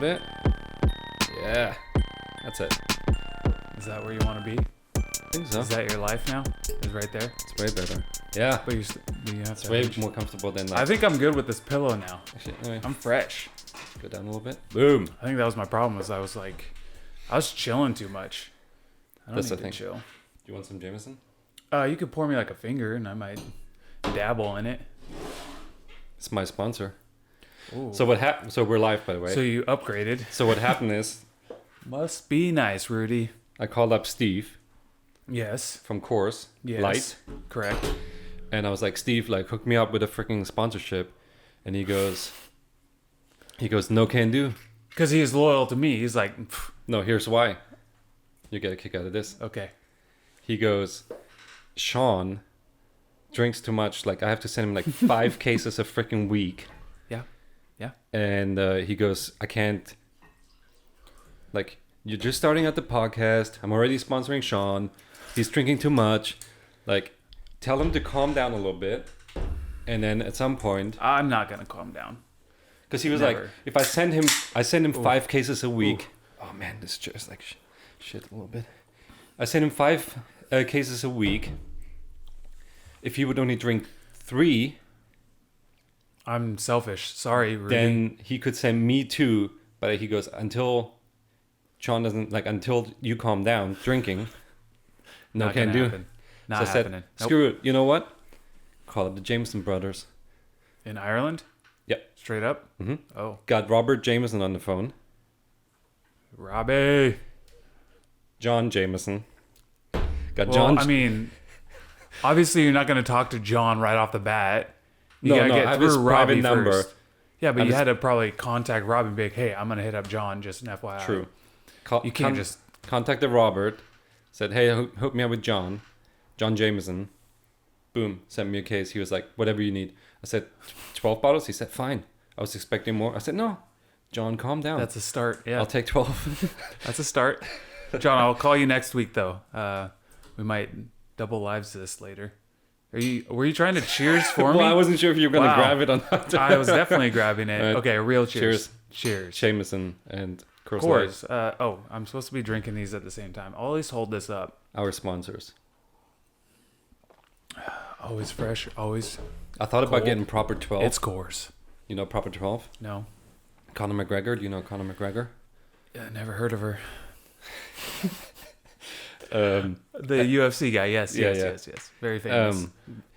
bit. Yeah. That's it. Is that where you want to be? I think so. Is that your life now? Is right there? It's way better. Yeah. But you have It's to way reach. more comfortable than like... I think I'm good with this pillow now. Actually, anyway, I'm fresh. go down a little bit. Boom. I think that was my problem. Was I was chilling too much. I don't That's need the to thing. chill. Do you want some Jameson? You could pour me like a finger, and I might dabble in it. It's my sponsor. Ooh. So what happened? So we're live, by the way. So you upgraded. So what happened is Must be nice, Rudy. I called up Steve Yes. from Course Yes. Light, Correct. and I was like, Steve, like, hook me up with a freaking sponsorship. And he goes, no can do. Because he is loyal to me. He's like, "Pff, No, here's why. You get a kick out of this. okay. He goes, Sean drinks too much. Like, I have to send him like 5 cases a freaking week. Yeah. Yeah. And he goes, I can't. Like, you're just starting at the podcast. I'm already sponsoring Sean. He's drinking too much. Like, tell him to calm down a little bit. And then at some point, I'm not going to calm down. because he was Never. like, if I send him 5 cases a week. Ooh. Oh man, this chair's like shit a little bit. I send him 5 cases a week. If he would only drink 3, I'm selfish. Sorry, Rudy. then he could send me 2. But he goes, until Sean doesn't, like, until you calm down drinking, no Not can gonna do. happen. Not So I said, happening. Nope. screw it. You know what? Call it the Jameson brothers. In Ireland? Yep. Straight up? hmm Oh. Got Robert Jameson on the phone. Robbie. John Jameson. Got Well, John. I mean, obviously you're not going to talk to John right off the bat. You No, gotta no, get I have through his private Robbie number. first. Yeah, but I you just- had to probably contact Robbie and be like, hey, I'm going to hit up John, just an FYI. True. You can't just... Contacted Robert. Said, hey, hook me up with John. John Jameson. Boom. Sent me a case. He was like, whatever you need. I said, 12 bottles? He said, fine. I was expecting more. I said, no. John, calm down. That's a start. Yeah, I'll take 12. that's a start. John, I'll call you next week, though. We might double lives this later. Were you trying to cheers for me? Well, I wasn't sure if you were going to Wow. grab it or not. I was definitely grabbing it. Right. Okay, real cheers. Cheers. Jameson and Coors Light, Coors. I'm supposed to be drinking these at the same time. I'll always hold this up. our sponsors. Always fresh. Always. I thought about Cold. getting proper 12. It's Coors. You know proper 12? No. Conor McGregor. Do you know Conor McGregor? Yeah, never heard of her. Um, The UFC guy. Yes. Yeah, Yes. yeah. Yes. Very famous.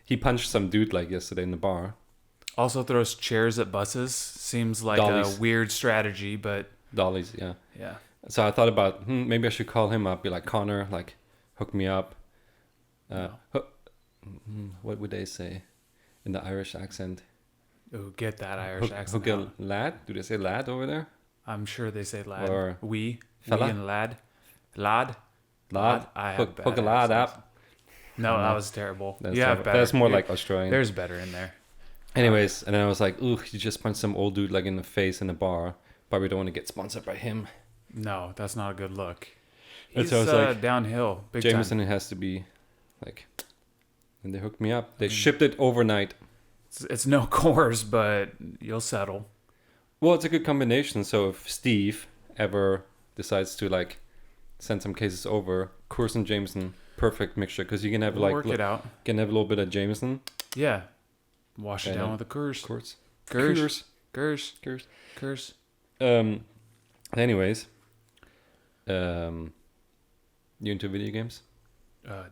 he punched some dude like yesterday in the bar. Also throws chairs at buses. Seems like Dollies. a weird strategy, but Dollies, yeah. yeah. So I thought about, maybe I should call him up, be like, Connor, like, hook me up. What would they say in the Irish accent? Oh, get that Irish accent. Hook out. a lad? Do they say lad over there? I'm sure they say lad. Or We fella? and lad. Lad. Lad? I have Hook bad a lad accents. up. No, that was terrible. That's, You have terrible. better. That's more You- like Australian. There's better in there. Anyways, and then I was like, ooh, you just punched some old dude like in the face in a bar. Probably don't want to get sponsored by him. No, that's not a good look. That's He's what I was like, downhill. Big Jameson, time. it has to be like, and they hooked me up. They shipped it overnight. It's no course, but you'll settle. Well, it's a good combination. So if Steve ever decides to like send some cases over, Coors and Jameson, perfect mixture because you can have We'll like work it out. can have a little bit of Jameson. Yeah. Wash it And down then with a Coors. Coors. Coors. Coors. Coors. Coors. Coors. Anyways, you into video games?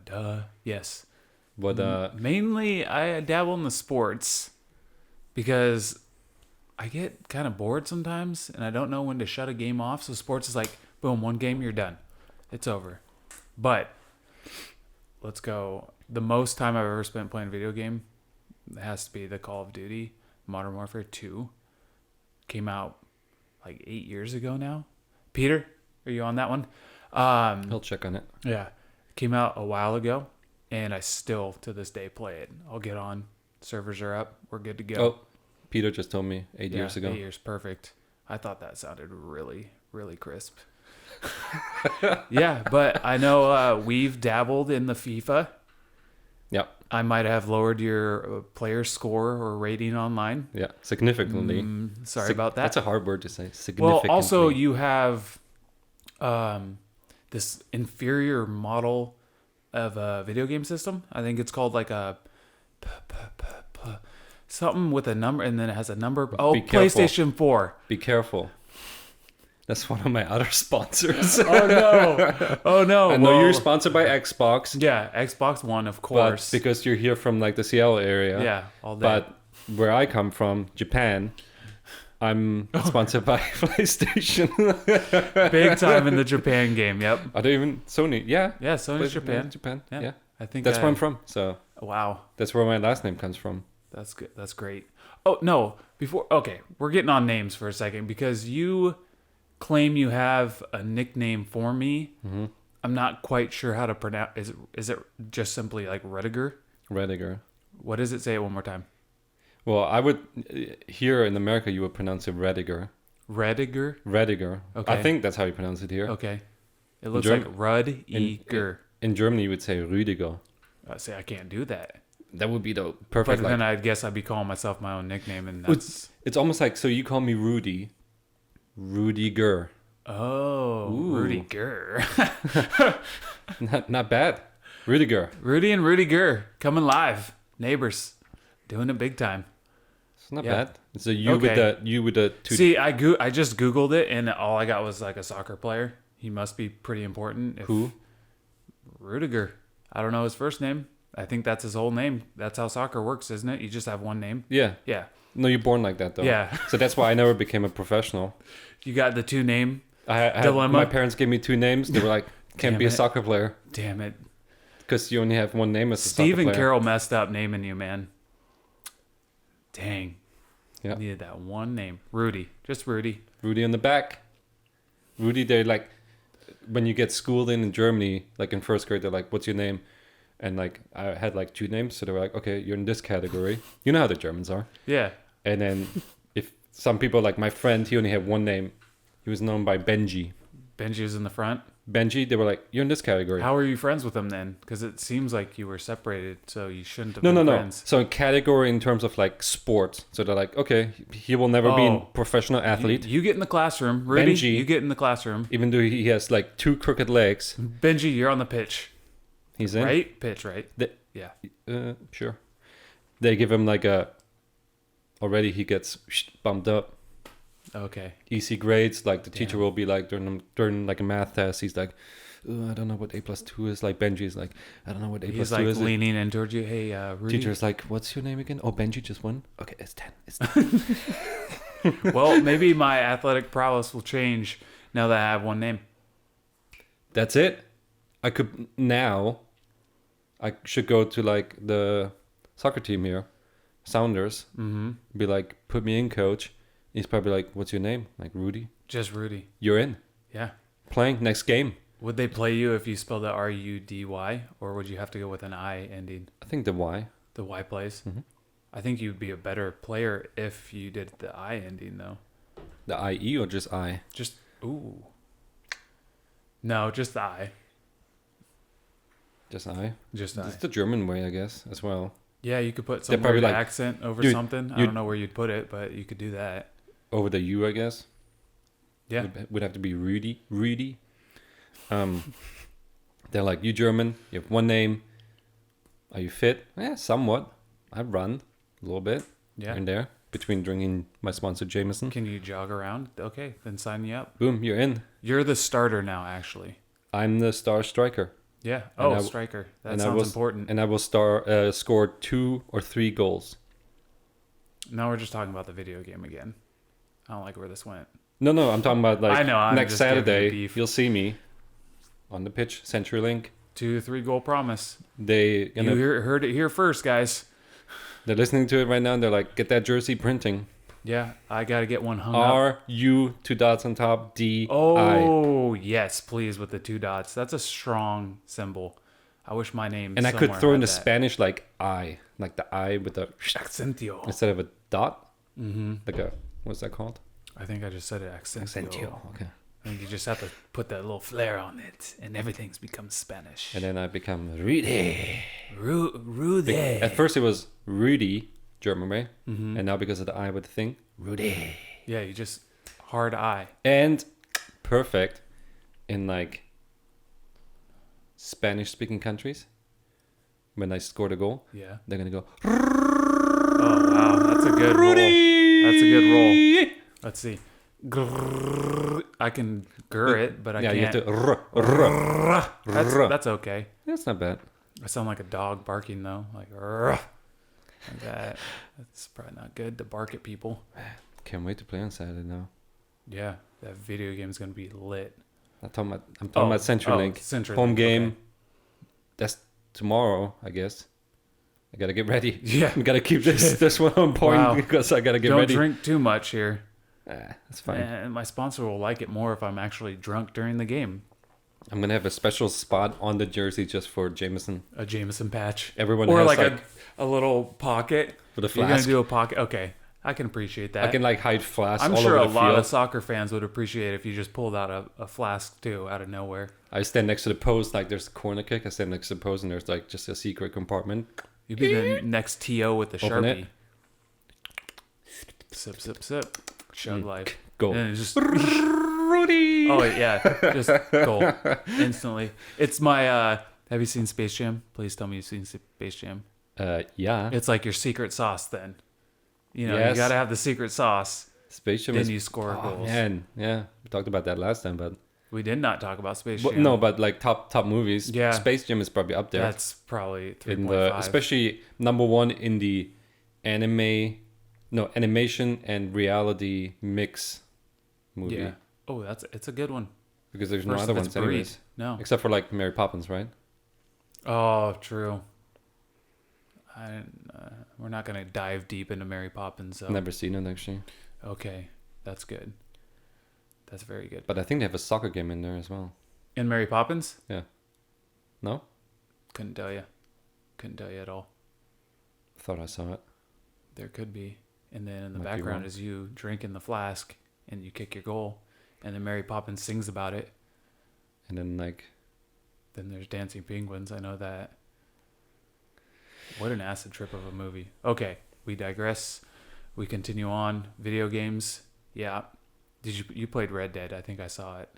Duh. Yes. What Mainly, I dabble in the sports because I get kind of bored sometimes and I don't know when to shut a game off. So sports is like, boom, one game, you're done. It's over. But let's go. The most time I've ever spent playing a video game has to be the Call of Duty Modern Warfare 2. Came out like 8 years ago now. Peter, are you on that one? He'll check on it. Yeah. Came out a while ago, and I still, to this day, play it. I'll get on. Servers are up. We're good to go. Oh, Peter just told me 8 years ago. 8 years. Perfect. I thought that sounded really, really crisp. Yeah, but I know we've dabbled in the FIFA. Yep. I might have lowered your player score or rating online. Yeah, significantly. Sorry about that. That's a hard word to say. Significantly. Well, also you have this inferior model of a video game system. I think it's called like a something with a number, and then it has a number. Oh, Be careful. PlayStation 4. Be careful. That's one of my other sponsors. Oh no! Oh no! I know you're sponsored by Xbox. Yeah, Xbox One, of But course. because you're here from like the Seattle area. Yeah, all day. But where I come from, Japan, I'm sponsored by PlayStation. Big time in the Japan game. Yep. I don't even Sony. Yeah. Yeah, Sony's PlayStation, Japan. Yeah. I think That's where I'm from. So Wow, that's where my last name comes from. that's good. That's great. Oh no! Okay, we're getting on names for a second because you claim you have a nickname for me. Mm-hmm. I'm not quite sure how to pronounce. Is it just simply like Rediger? Rediger. What does it? Say it one more time. Well, I would here in America you would pronounce it Rediger. Rediger. Rediger. Okay. I think that's how you pronounce it here. Okay. It looks Germ- like Rudiger. In Germany, you would say Rüdiger. Say I can't do that. That would be the But perfect. then I guess I'd be calling myself my own nickname, and It's- that's It's almost like so you call me Rudy, Rudiger. Ooh. Rudiger. Not bad. Rudiger. Rudy and Rudiger coming live, neighbors, doing it big time. It's not Yeah. bad. So you with the two. See, I just Googled it, and all I got was like a soccer player. He must be pretty important. Who? Rudiger. I don't know his first name. I think that's his whole name. That's how soccer works, isn't it? You just have one name. Yeah. Yeah. No, you're born like that though. Yeah. So that's why I never became a professional. You got the two name Dilemma. My parents gave me two names. They were like, "Can't Damn be a it. soccer player Damn it. because you only have one name as a Steve soccer and player." Carol messed up naming you, man. Dang. Yeah. Needed that one name. Rudy. Just Rudy. Rudy on the back. Rudy, they're like, when you get schooled in Germany, like in first grade, they're like, "What's your name?" And like I had like two names, so they were like, "Okay, you're in this category." You know how the Germans are. Yeah. And then if some people, like my friend, he only had one name. He was known by Benji. Benji was in the front. Benji, they were like, "You're in this category." How are you friends with him then? Because it seems like you were separated, so you shouldn't have No, been no, no. friends. So a category in terms of like sports. So they're like, okay, he will never be a Oh. professional athlete, You get in the classroom. Rudy, Benji. you get in the classroom. even though he has like two crooked legs. Benji, you're on the pitch. He's in. Right? Pitch, right? The- Yeah. Sure. They give him like a. Already he gets bumped up. Okay. Easy grades. Like the teacher Damn. will be like during like a math test. He's like, "Oh, I don't know what A+2 is." Like Benji's like, "I don't know what A+2 He's like is." leaning in towards you. Hey, Rudy. Teacher's like, "What's your name again?" "Oh, Benji just won." "Okay, it's 10. It's 10." Well, maybe my athletic prowess will change now that I have one name. That's it. I could now. I should go to like the soccer team here, Sounders. Mm-hmm. Be like, "Put me in, coach." He's probably like, "What's your name?" Like, "Rudy." Just Rudy. "You're in. Yeah. Playing next game." Would they play you if you spelled it R-U-D-Y, or would you have to go with an I ending? I think the Y. The Y plays? Mhm. I think you'd be a better player if you did the I ending, though. The IE or just I? Just, ooh. No, just the I. Just I. Just I. It's the German way, I guess, as well. Yeah, you could put They're some probably weird like, accent over "Dude, something. I you- don't know where you'd put it, but you could do that. Over the U, I guess. Yeah. Would have to be Rudy. Rudy. They're like, "You German. You have one name. Are you fit?" Yeah, somewhat. I run a little bit Yeah. here and there between drinking my sponsor Jameson. Can you jog around? Okay, then sign you up. Boom, you're in. You're the starter now, actually. I'm the star striker. Yeah. And Oh, I- striker. That and I sounds was- important. And I will score 2 or 3 goals. Now we're just talking about the video game again. I don't like where this went. No, I'm talking about like I know, I'm next just giving you Saturday. beef. You'll see me on the pitch, CenturyLink. 2 to 3 goal promise. They You heard it here first, guys. they're listening to it right now and they're like, "Get that jersey printing." Yeah, I got to get one hung up. RU 2 dots on top D I. Oh, yes, please, with the 2 dots. That's a strong symbol. I wish my name And I could somewhere throw in had the that. Spanish like I, like the I with the Accentio. instead of a dot, Mm-hmm. like a what's that called? I think I just said it. Accentio. Okay. And you just have to put that little flair on it, and everything's become Spanish. And then I become Rudy. Rudy. At first it was Rudy, German way. And now because of the I with the thing, Rudy. Yeah, you just hard I. And perfect in like Spanish-speaking countries. When I scored a goal, Yeah. they're going to go, Oh, wow. That's a good roll. That's a good roll. Let's see. Grrr. I can grr it, but I can't. you have to, That's okay. That's not bad. I sound like a dog barking, though. Like, grrr. Like that. That's probably not good to bark at people. Can't wait to play on Saturday now. Yeah, that video game is going to be lit. I'm talking about CenturyLink. CenturyLink, Home game. okay. That's tomorrow, I guess. I gotta get ready. Yeah. I gotta keep this one on point Wow. because I gotta get Don't ready. drink too much here. That's fine. And my sponsor will like it more if I'm actually drunk during the game. I'm gonna have a special spot on the jersey just for Jameson. A Jameson patch. Everyone or has like a little pocket. for the You're going to flask. do a pocket. Okay. I can appreciate that. I can like hide flasks I'm all sure over a the lot field. of soccer fans would appreciate if you just pulled out a flask too out of nowhere. I stand next to the post, like there's a corner kick. I stand next to the post, and there's like just a secret compartment. You'd be the next TO with the Open Sharpie. it. Sip, sip, sip. Chug life. Go. And it just Rudy. oh yeah, just goal instantly. It's my. Have you seen Space Jam? Please tell me you've seen Space Jam. Yeah. It's like your secret sauce. Then, you know, Yes. you gotta have the secret sauce. Space Jam Then is. you score goals. Man, yeah, we talked about that last time, but We did not talk about Space Jam. no, but like top movies. Yeah. Space Jam is probably up there. That's probably 3.5. in the especially number one in the animation and reality mix movie. Yeah. Oh, it's a good one. Because there's First no other of its ones breed. anyways. No. Except for like Mary Poppins, right? Oh, true. We're not gonna dive deep into Mary Poppins. So. Never seen it actually. Okay, that's good. That's very good. But I think they have a soccer game in there as well. In Mary Poppins? Yeah. No? Couldn't tell you. Couldn't tell you at all. Thought I saw it. There could be. And then in the Might be background wrong. is you drinking the flask and you kick your goal. And then Mary Poppins sings about it. And then like Then there's dancing penguins. I know that. What an acid trip of a movie. Okay, we digress. We continue on. Video games. Yeah. You played Red Dead? I think I saw it.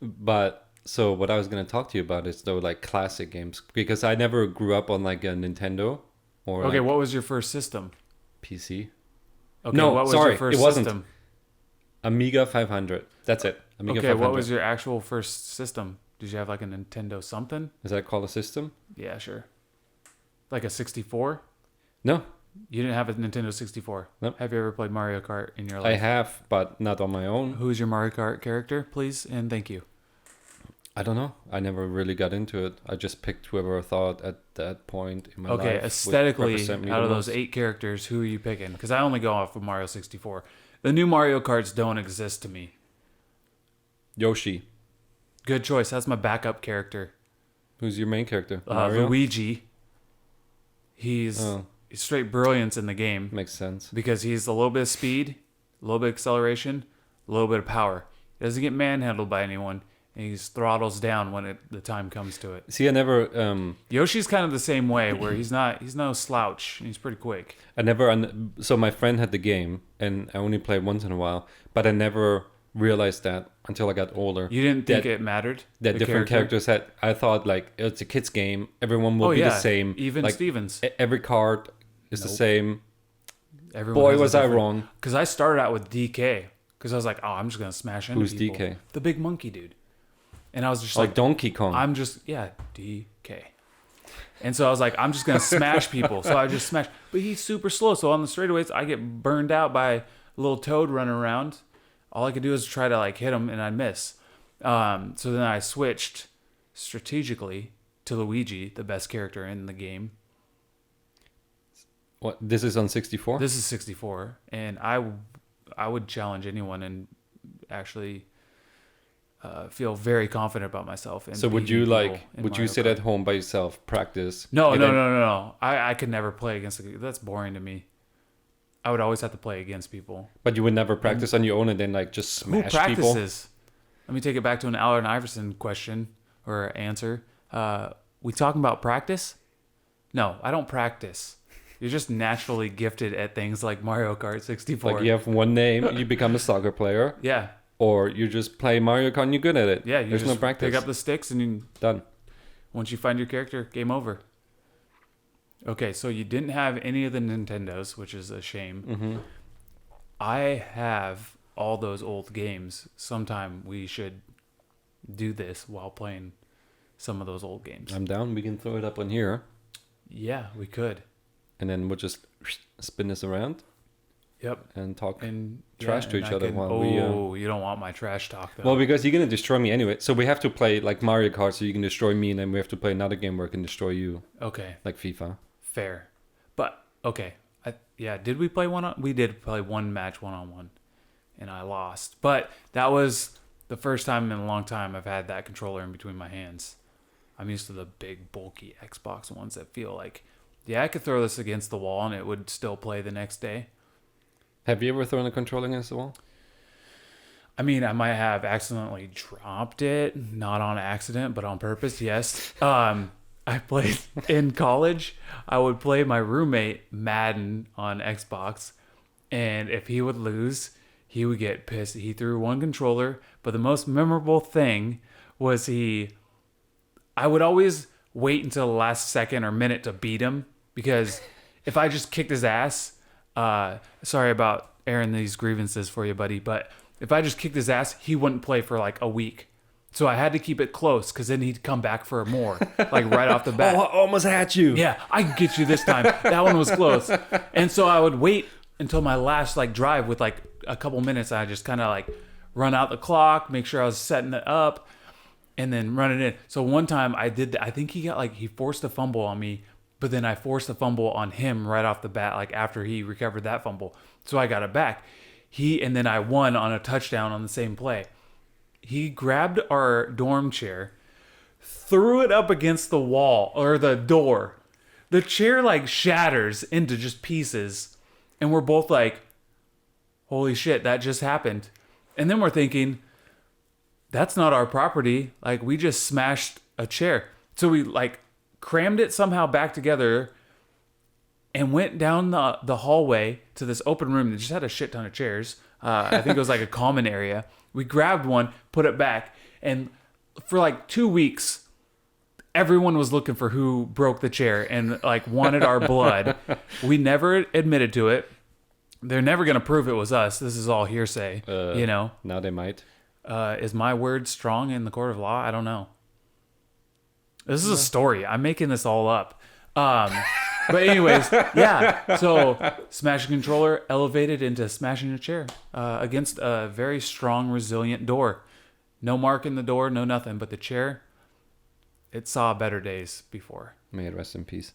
but so what I was gonna talk to you about is though like classic games. Because I never grew up on like a Nintendo or Okay, like what was your first system? PC. Okay, No, what was sorry, your first it wasn't. system? Amiga 500. That's it. Amiga Okay, 500. what was your actual first system? Did you have like a Nintendo something? Is that called a system? Yeah, sure. Like a 64? No. You didn't have a Nintendo 64? Nope. Have you ever played Mario Kart in your I life? have, but not on my own. Who is your Mario Kart character, please? And thank you. I don't know. I never really got into it. I just picked whoever I thought at that point in my life. Okay, would aesthetically, represent me out the of those most. 8 characters, who are you picking? Because I only go off of Mario 64. The new Mario Karts don't exist to me. Yoshi. Good choice. That's my backup character. Who's your main character? Mario? Luigi. He's straight brilliance in the game Makes sense. because he's a little bit of speed, a little bit of acceleration, a little bit of power. He doesn't get manhandled by anyone, and he throttles down when the time comes to it. See, I never Yoshi's kind of the same way, where he's no slouch. He's pretty quick. so my friend had the game and I only played once in a while, but I never realized that until I got older. You didn't think it mattered? That the different character? characters had. I thought like it's a kid's game. Everyone will be the same. Even like, Stevens. Every card is the same. Everyone Boy, has a was I different- wrong. Because I started out with DK. Because I was like, oh, I'm just going to smash into Who's people. DK? The big monkey dude. And I was just Like like, Donkey Kong. DK. And so I was like, I'm just going to smash people. So I just smash. But he's super slow. So on the straightaways, I get burned out by a little toad running around. All I could do is try to like hit him and I'd miss. So then I switched strategically to Luigi, the best character in the game. What? This is on 64. This is 64. And I would challenge anyone and actually feel very confident about myself. And So would you beating like? people in Would you Mario sit Kart. at home by yourself, practice? No. and then- I could never play against. That's boring to me. I would always have to play against people. But you would never practice on your own and then like just Who smash people. practices? let me take it back to an Allen Iverson question or answer. We talking about practice? No, I don't practice. You're just naturally gifted at things like Mario Kart 64. Like you have one name, you become a soccer player. Yeah. Or you just play Mario Kart and you're good at it. Yeah, you There's just no practice. pick up the sticks and you, Done. once you find your character, game over. Okay, so you didn't have any of the Nintendos, which is a shame. Mm-hmm. I have all those old games. Sometime we should do this while playing some of those old games. I'm down. We can throw it up on here. Yeah, we could. And then we'll just spin this around. Yep. And talk And trash to each other while we... you don't want my trash talk, though. Well, because you're going to destroy me anyway. So we have to play like Mario Kart so you can destroy me. And then we have to play another game where I can destroy you. Okay. Like FIFA. Fair. But, okay. Did we play we did play one match one-on-one. And I lost. But that was the first time in a long time I've had that controller in between my hands. I'm used to the big, bulky Xbox ones that feel like, yeah, I could throw this against the wall and it would still play the next day. Have you ever thrown a controller against the wall? I mean, I might have accidentally dropped it, not on accident, but on purpose, yes. I played in college. I would play my roommate Madden on Xbox, and if he would lose, he would get pissed. He threw one controller, but the most memorable thing was I would always wait until the last second or minute to beat him, because if I just kicked his ass, sorry about airing these grievances for you, buddy, but if I just kicked his ass, he wouldn't play for like a week. So I had to keep it close, because then he'd come back for more, like right off the bat. Oh, I almost had you. Yeah, I can get you this time. That one was close. And so I would wait until my last like drive with like a couple minutes. I just kind of like run out the clock, make sure I was setting it up, and then run it in. So one time I did that. I think he forced a fumble on me, but then I forced a fumble on him right off the bat, like after he recovered that fumble. So I got it back. And then I won on a touchdown on the same play. He grabbed our dorm chair, threw it up against the wall or the door. The chair like shatters into just pieces. And we're both like, holy shit, that just happened. And then we're thinking, that's not our property. Like, we just smashed a chair. So we like crammed it somehow back together and went down the hallway to this open room that just had a shit ton of chairs. I think it was like a common area. We grabbed one, put it back, and for like 2 weeks, everyone was looking for who broke the chair and like wanted our blood. We never admitted to it. They're never going to prove it was us. This is all hearsay, you know? Now they might. Is my word strong in the court of law? I don't know. This is a story. I'm making this all up. But anyways, yeah. So smashing controller elevated into smashing a chair against a very strong, resilient door. No mark in the door, no nothing. But the chair, it saw better days before. May it rest in peace.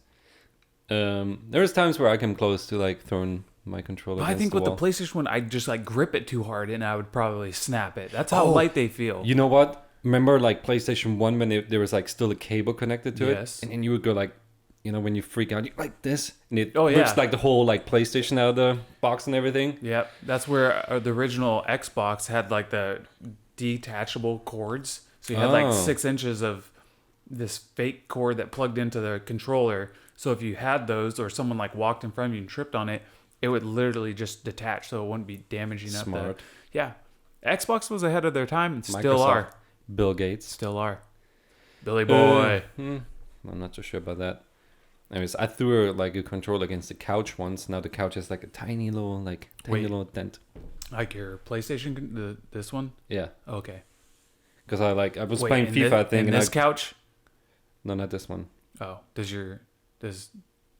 There's times where I come close to like throwing my controller. But I think with the PlayStation one, I just like grip it too hard and I would probably snap it. That's how light they feel. You know what? Remember like PlayStation 1 when there was like still a cable connected to it? And then you would go like, you know, when you freak out, you like this, and it rips like the whole like PlayStation out of the box and everything. Yep, that's where the original Xbox had like the detachable cords. So you had like 6 inches of this fake cord that plugged into the controller. So if you had those, or someone like walked in front of you and tripped on it, it would literally just detach, so it wouldn't be damaging up. Smart. Yeah, Xbox was ahead of their time, and Microsoft, still are. Bill Gates, still are. Billy boy. I'm not so sure about that. Anyways, I threw like a controller against the couch once. Now the couch has like a tiny little little dent. Like your PlayStation, this one? Yeah. Okay. Because I was playing FIFA, I think. And this couch? No, not this one. Oh,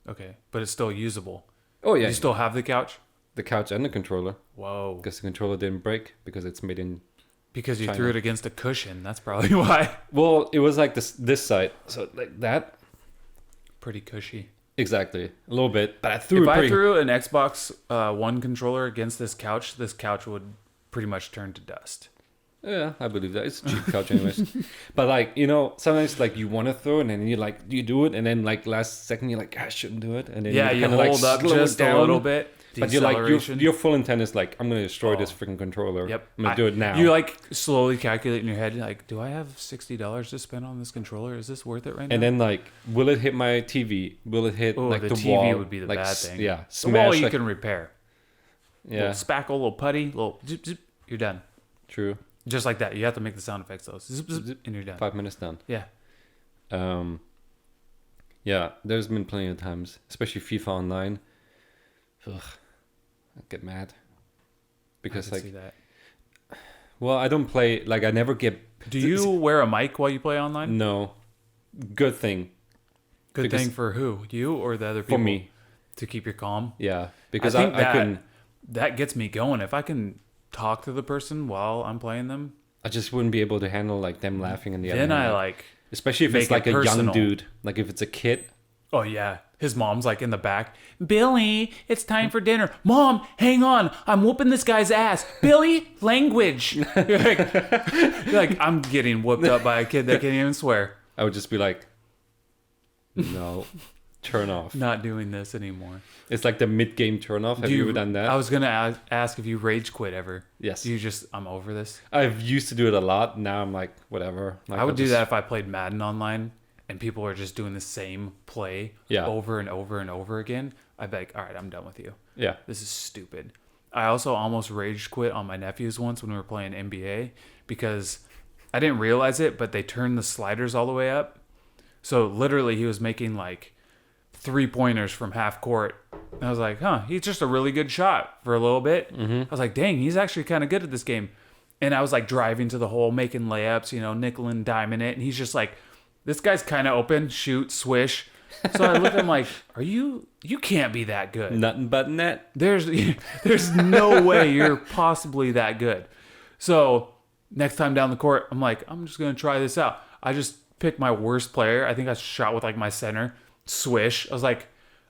okay, but it's still usable. Oh yeah. You still have the couch? The couch and the controller. Whoa. Because the controller didn't break because it's made in. Because you China. threw it against a cushion. That's probably why. Well, it was like this side, so like that. Pretty cushy. Exactly, a little bit. But I threw. If I threw an Xbox One controller against this couch would pretty much turn to dust. Yeah, I believe that. It's a cheap couch anyways. But like, you know, sometimes like you want to throw it and then you do it, and then like last second you're like, I shouldn't do it, and then you hold up just a little bit. But you're like deceleration. your full intent is like, I'm gonna destroy Oh. this freaking controller. Yep. I'm gonna do it now. You like slowly calculate in your head, like, do I have $60 to spend on this controller? Is this worth it right now? and then like, will it hit my TV? Will it hit like the TV wall? would be the like, bad thing. Yeah, The smash. wall you like, can repair. yeah, Little spackle, little putty, little zip, zip, you're done. true. Just like that. You have to make the sound effects though. Zip, zip, and you're done. 5 minutes done. Yeah. Yeah, there's been plenty of times, especially FIFA Online. Ugh, I get mad because I can like, see that. well, I don't play like I never get. Do you wear a mic while you play online? No, good thing Good because- thing for who? You or the other people? for me. To keep your calm? Yeah, because I think I couldn't. that gets me going. If I can talk to the person while I'm playing them, I just wouldn't be able to handle like them laughing in the other then I hand. like, Especially if make it's like it a young personal. dude. Like if it's a kid. oh yeah, his mom's like in the back. Billy, it's time for dinner. Mom, hang on, I'm whooping this guy's ass. Billy, language. You're like I'm getting whooped up by a kid that can't even swear. I would just be like, no, turn off. Not doing this anymore. It's like the mid-game turn off. Have you ever done that? I was gonna ask if you rage quit ever. Yes. You just, I'm over this. I've used to do it a lot. Now I'm like, whatever. Like, I would I'll do just- that if I played Madden online and people are just doing the same play Yeah. over and over and over again. I'd be like, all right, I'm done with you. Yeah. This is stupid. I also almost rage quit on my nephews once when we were playing NBA because I didn't realize it, but they turned the sliders all the way up. So literally he was making like 3-pointers from half court. And I was like, huh, he's just a really good shot for a little bit. Mm-hmm. I was like, dang, he's actually kind of good at this game. And I was like driving to the hole, making layups, nickel and diming it. And he's just like, this guy's kind of open, shoot, swish. So I looked at him like, you can't be that good. Nothing but net. There's no way you're possibly that good. So next time down the court, I'm like, I'm just going to try this out. I just picked my worst player. I think I shot with like my center, swish. I was like,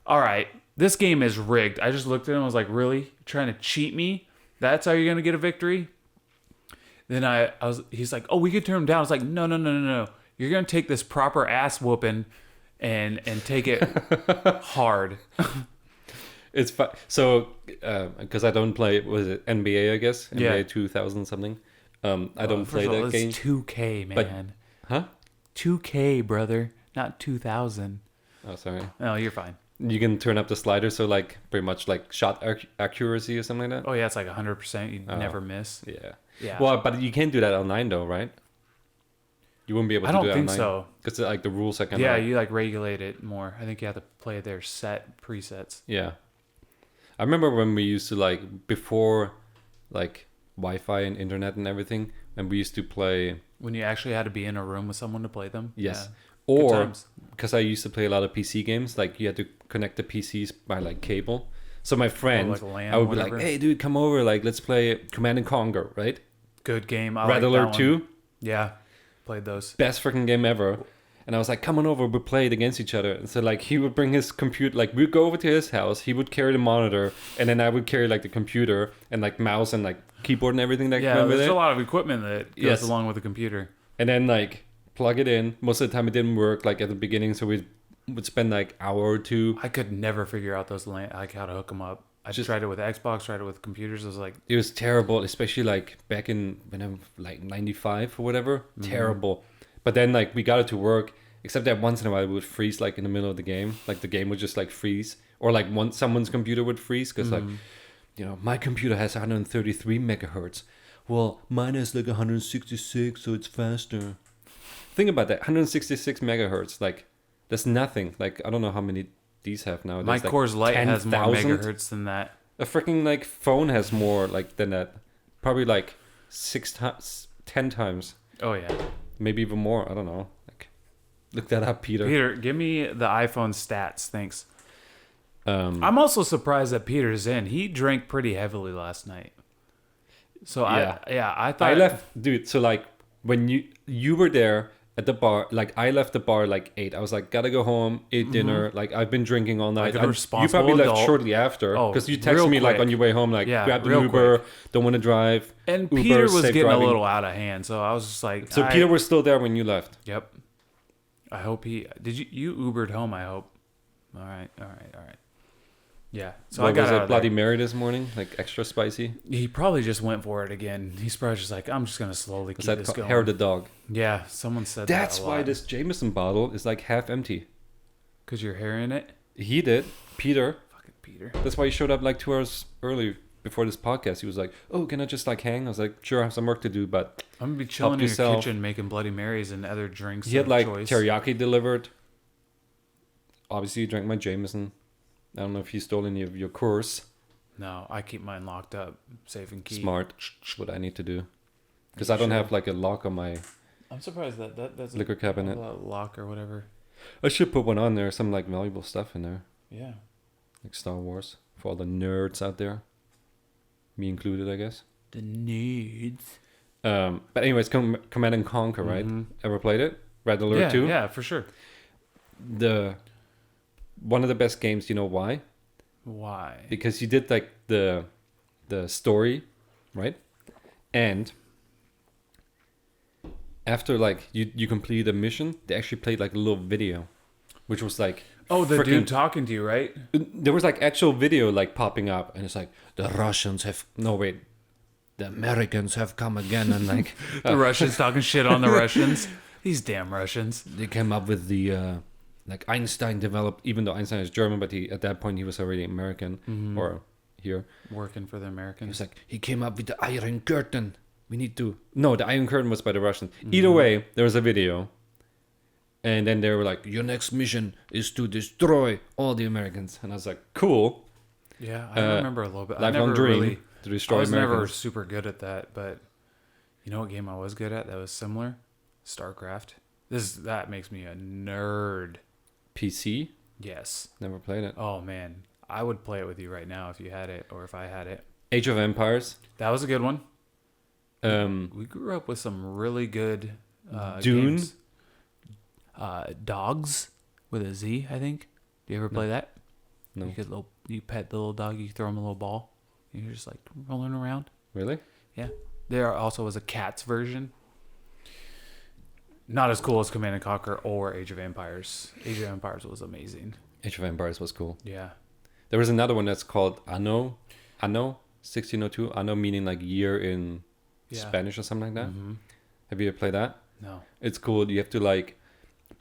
all right, this game is rigged. I just looked at him. I was like, really? You're trying to cheat me? That's how you're going to get a victory? Then he's like, oh, we could turn him down. I was like, no. You're going to take this proper ass whooping and take it hard. It's fun. So, because I don't play, was it NBA, I guess? Yeah. NBA 2000 something. I don't play First of all, that game. It's 2K, man. Huh? 2K, brother. Not 2000. Oh, sorry. No, you're fine. You can turn up the slider, so like pretty much like shot accuracy or something like that. Oh, yeah, it's like 100%. You never miss. Yeah. Yeah. Well, but you can't do that online though, right? You wouldn't be able to I don't do that think online. so. Because like the rules are kind of. Yeah, you like regulate it more. I think you have to play their set presets. Yeah. I remember when we used to like before like Wi-Fi and internet and everything, and we used to play. When you actually had to be in a room with someone to play them. Yes. Yeah. Good Or times. because I used to play a lot of PC games, like you had to connect the PCs by like cable. So my friend, like LAN, I would whatever. be like, "Hey, dude, come over. Like, let's play Command and Conquer, right? Good game. I Red like Alert that 2, one. Yeah. Played those. best freaking game ever." And I was like, "Come on over. We play it against each other." And so like he would bring his computer, like we'd go over to his house. He would carry the monitor, and then I would carry like the computer and like mouse and like keyboard and everything that Yeah, went with there's it. a lot of equipment that goes Yes. along with the computer. And then like plug it in. Most of the time it didn't work like at the beginning, so we would spend like hour or two. I could never figure out those like how to hook them up. I just tried it with Xbox, tried it with computers. I was like, It was terrible, especially like back in when I'm like 95 or whatever. Mm-hmm. Terrible. But then like we got it to work, except that once in a while it would freeze like in the middle of the game. Like the game would just like freeze, or like someone's computer would freeze because Mm-hmm. like, my computer has 133 megahertz. Well, mine has like 166, so it's faster. Think about that, 166 megahertz. Like that's nothing. Like I don't know how many these have now. my There's, Coors Light has more 10,000. megahertz than that. A freaking like phone has more like than that. Probably like 10 times, Oh yeah. maybe even more. I don't know. Like, look that up, Peter. Peter, give me the iPhone stats. Thanks. Um, I'm also surprised that Peter's in. He drank pretty heavily last night. So Yeah. I thought I left, dude. So like when you were there at the bar, like I left the bar like 8. I was like, gotta go home, eat dinner. Like I've been drinking all night. Like a You responsible probably left adult. shortly after Oh, because you real texted me like quick. on your way home, like Yeah, grab the real Uber, don't want to drive. And Uber, Peter was safe getting driving. a little out of hand, so I was just like, So Peter was still there when you left. Yep. I hope you Ubered home, I hope. All right. Yeah. So What I got was out it? of Bloody there. Mary this morning, like extra spicy. He probably just went for it again. He's probably just like, I'm just gonna slowly Was keep that this called going. Hair of the Dog? Yeah, someone said That's that a why lot. this Jameson bottle is like half empty. Because your hair in it. He did, Peter. Fucking Peter. That's why he showed up like 2 hours early before this podcast. He was like, "Oh, can I just like hang?" I was like, "Sure, I have some work to do," but I'm gonna be chilling in your yourself. kitchen making Bloody Marys and other drinks. he had of like choice. teriyaki delivered. Obviously, he drank my Jameson. I don't know if he stole any of your course. No, I keep mine locked up, safe and key. Smart. What I need to do. Because You I don't should. have like a lock on my I'm surprised that's liquor cabinet. a lock or whatever. I should put one on there. Some like valuable stuff in there. Yeah. Like Star Wars. For all the nerds out there. Me included, I guess. The nudes. But anyways, Command and Conquer, right? Ever played it? Red Alert Yeah, 2? yeah, for sure. One of the best games, you know why? Why? Because you did like the story, right? And after like you complete a mission, they actually played like a little video, which was like Oh, the dude talking to you, right? there was like actual video like popping up, and it's like the Americans have come again, and like The Russians talking shit on the Russians. These damn Russians. they came up with the like Einstein developed, even though Einstein is German, but at that point he was already American or here. Working for the He Americans. was like, he came up with the Iron Curtain. We need to. No, the Iron Curtain was by the Russians. Either way, there was a video. And then they were like, your next mission is to destroy all the Americans. And I was like, cool. Yeah, I remember a little bit. I Lifelong never dream really. to destroy I was never Americans. super good at that, but you know what game I was good at that was similar? StarCraft. That makes me a nerd. PC? Yes. Never played it. Oh man, I would play it with you right now if you had it, or if I had it. Age of Empires. That was a good one. Um, We grew up with some really good Dune? games. Dogs with a Z, I think. Do you ever play that? No. You pet the little dog, you throw him a little ball, and you're just like rolling around. Really? Yeah. There also was a cats version. Not as cool as Command and Conquer or Age of Empires. Age of Empires was amazing. Age of Empires was cool. Yeah. There was another one that's called Anno 1602. Anno meaning like year in Yeah. Spanish or something like that. Mm-hmm. Have you ever played that? No. It's cool. You have to like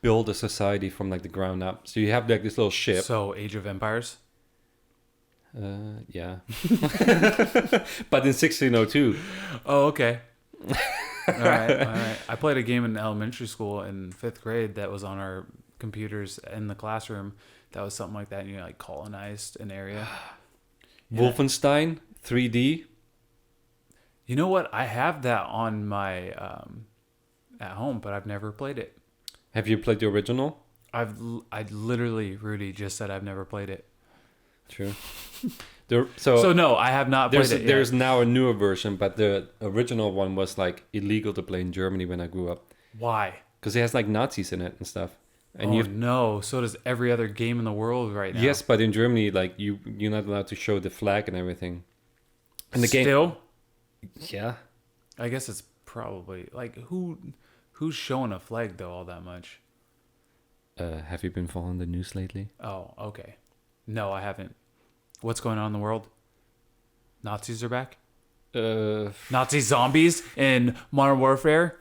build a society from like the ground up. So you have like this little ship. So Age of Empires. Yeah. But in 1602. Oh, okay. All right. I played a game in elementary school in 5th grade that was on our computers in the classroom. That was something like that. And you like colonized an area. Yeah. Wolfenstein 3D. You know what? I have that on my at home, but I've never played it. Have you played the original? I literally, Rudy just said I've never played it. True. So no, I have not played it yet. There's now a newer version, but the original one was like illegal to play in Germany when I grew up Why? because it has like Nazis in it and stuff. And Oh no! So does every other game in the world right now. yes, but in Germany, like you're not allowed to show the flag and everything. And the Still, yeah. I guess it's probably like who's showing a flag though all that much. Have you been following the news lately? Oh, okay. No, I haven't. What's going on in the world? Nazis are back. Nazi zombies in Modern Warfare.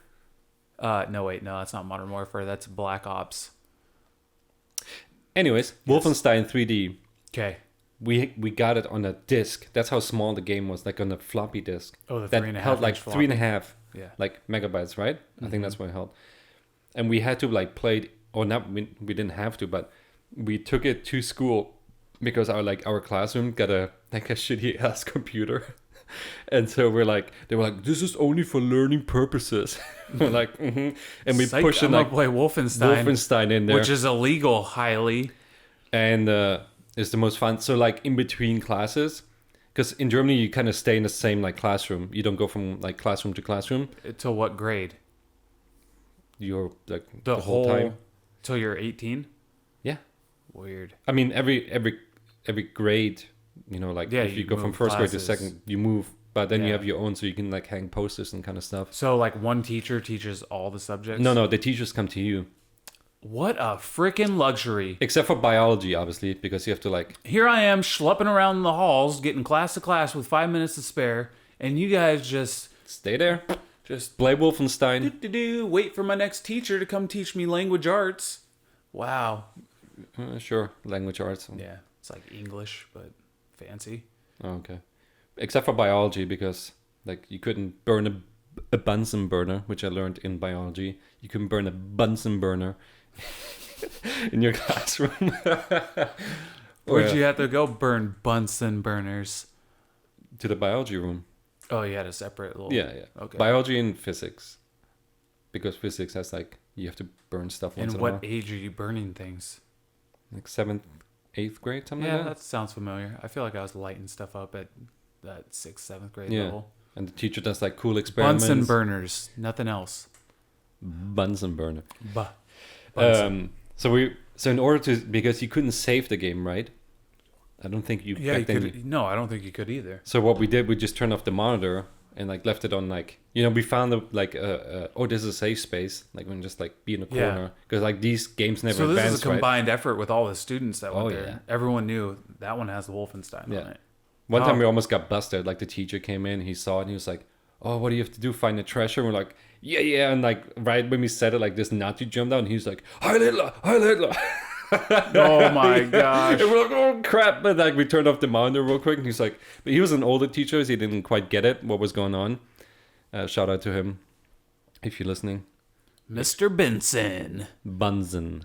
No wait, no, that's not Modern Warfare. That's Black Ops. Anyways, Yes. Wolfenstein 3D. Okay. We got it on a disc. That's how small the game was, like on a floppy disk. Oh, the that 3.5 held like inch 3.5 Yeah. like megabytes, right? I think that's what it held. And we had to like play it, or not. We didn't have to, but we took it to school because our classroom got a shitty ass computer. And so they were like, this is only for learning purposes. We're like, and we Psych, pushed I'm in gonna like play Wolfenstein in there, which is illegal, highly. and it's the most fun. So like in between classes, because in Germany you kind of stay in the same like classroom. You don't go from like classroom to classroom. Till what grade? You're like The whole time. Till you're 18. Yeah. Weird. I mean, every grade, like Yeah, if you you go from move first grade to classes. second, you move. But then you Yeah. have your own, so you can like hang posters and kind of stuff. So like one teacher teaches all the subjects. No, the teachers come to you. What a freaking luxury. Except for biology, obviously, because you have to like... Here I am schlepping around the halls, getting class to class with 5 minutes to spare, and you guys just Stay there. just Play Wolfenstein. wait for my next teacher to come teach me language arts. Wow. Sure, language arts. Yeah, it's like English, but fancy. Oh, okay. Except for biology, because like you couldn't burn a Bunsen burner, which I learned in biology. You couldn't burn a Bunsen burner in your classroom. Where'd you have to go burn Bunsen burners? To the biology room. Oh, you had a separate little... Yeah. Okay. Biology and physics. Because physics has like, you have to burn stuff once And in a while. what age are you burning things? Like 7th, 8th grade, something Yeah, like that. that sounds familiar. I feel like I was lighting stuff up at that 6th, 7th grade Yeah. level. And the teacher does like cool experiments. Bunsen burners, nothing else. Bunsen burner. Bunsen. So in order to, because you couldn't save the game, right? I don't think you. Yeah, you back then could. No, I don't think you could either. So what we did, we just turned off the monitor and like left it on like, we found this is a safe space, like we can just like be in a Yeah. corner because like these games never So this advanced, is a combined effort with all the students that went Oh, there. yeah. Everyone knew that one has the Wolfenstein Yeah. on it. One time Oh. we almost got busted. Like the teacher came in, he saw it, and he was like, "Oh, what do you have to do? Find the treasure?" And we're like, "Yeah." And like right when we said it, like this Nazi jumped out, and he was like, "Heil Hitler! Heil Hitler!" Oh my gosh. And we're like, "Oh crap!" But like we turned off the monitor real quick, and he's like, but he was an older teacher, so he didn't quite get it what was going on. Shout out to him if you're listening. Mr. Benson. Bunsen.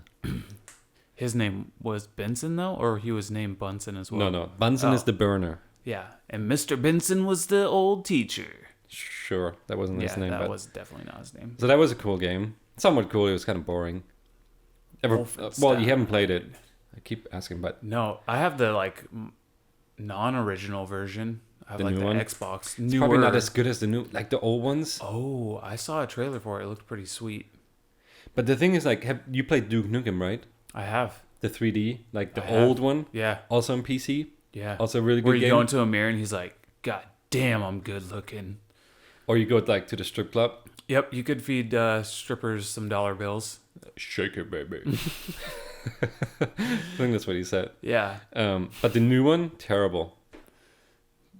His name was Benson though, or he was named Bunsen as well? No. Bunsen Oh. is the burner. Yeah, and Mr. Benson was the old teacher. Sure, that wasn't his Yeah, name. that but... was definitely not his name. So that was a cool game. Somewhat cool. It was kind of boring. Well, you haven't played it. I keep asking, but No, I have the like non-original version. I have The like new the one? Xbox. it's probably not as good as the new, like the old ones. Oh, I saw a trailer for it. It looked pretty sweet. But the thing is, like, have you played Duke Nukem, right? I have. The 3D, like the I have. old one, Yeah, also on PC. yeah. Also a really Where good you game. go into a mirror and he's like, "God damn, I'm good looking." Or you go like to the strip club. Yep, you could feed strippers some dollar bills. Shake it, baby. I think that's what he said. Yeah, But the new one, terrible.